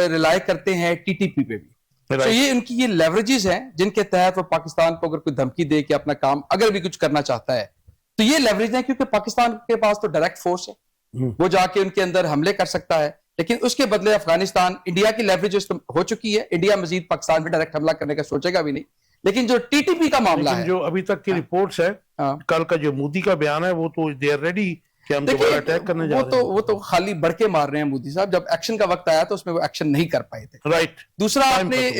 रिलाय करते हैं टीटीपी पे भी। तो ये उनकी ये लेवरेजेस हैं जिनके तहत वो पाकिस्तान को अगर कोई धमकी दे कि अपना काम अगर भी कुछ करना चाहता है तो ये लेवरेज है, क्योंकि पाकिस्तान के पास तो डायरेक्ट फोर्स है, वो जाके उनके अंदर हमले कर सकता है। लेकिन उसके बदले अफगानिस्तान, इंडिया की लेवरेज हो चुकी है, इंडिया मजीद पाकिस्तान पे डायरेक्ट हमला करने का सोचेगा भी नहीं। लेकिन जो टीटीपी का मामला है, जो अभी तक की रिपोर्ट्स है, कल का जो मोदी का बयान है, वो तो दे आर रेडी कि हम दोबारा अटैक करने जा रहे हैं। वो तो खाली बढ़ के मार रहे हैं मोदी साहब। जब एक्शन का वक्त आया तो उसमें वो एक्शन नहीं कर पाए थे। राइट। दूसरा आपने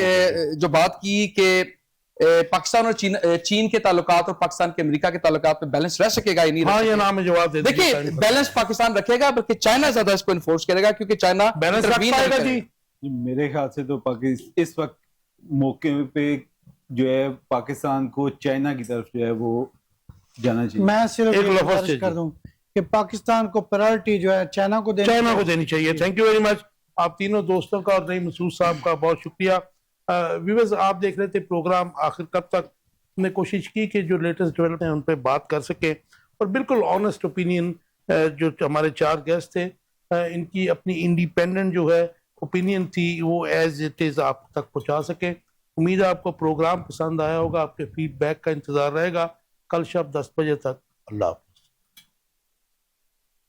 जो बात की कि पाकिस्तान और चीन के ताल्लुकात और पाकिस्तान के अमेरिका के ताल्लुकात में बैलेंस रह सकेगा या नहीं? हाँ, ये नाम है, जवाब दे देखिए बैलेंस पाकिस्तान रखेगा, बल्कि चाइना ज्यादा इसको इन्फोर्स करेगा, क्योंकि चाइना बैलेंस रख पाएगा जी। मेरे ख्याल से तो पाकिस्तान इस वक्त मौके पे जो है पाकिस्तान को चाइना की तरफ जो है वो जाना चाहिए। मैं सिर्फ एक लफ्ज़ गुजारिश कर दूं कि पाकिस्तान को प्रायोरिटी जो है चाइना को देनी चाहिए। थैंक यू वेरी मच आप तीनों दोस्तों का और नईम मसूद साहब का बहुत शुक्रिया। व्यूअर्स, आप देख रहे थे प्रोग्राम आखिर कब तक। हमने कोशिश की कि जो लेटेस्ट डेवलपमेंट है उन पर बात कर सके, और बिल्कुल ऑनेस्ट ओपिनियन जो हमारे 4 गेस्ट थे, इनकी अपनी इंडिपेंडेंट जो है ओपिनियन थी, वो एज इट इज आप तक पहुंचा सके। उम्मीद है आपको प्रोग्राम पसंद आया होगा, आपके फीडबैक का इंतजार रहेगा। कल शाम 10 बजे तक। अल्लाह।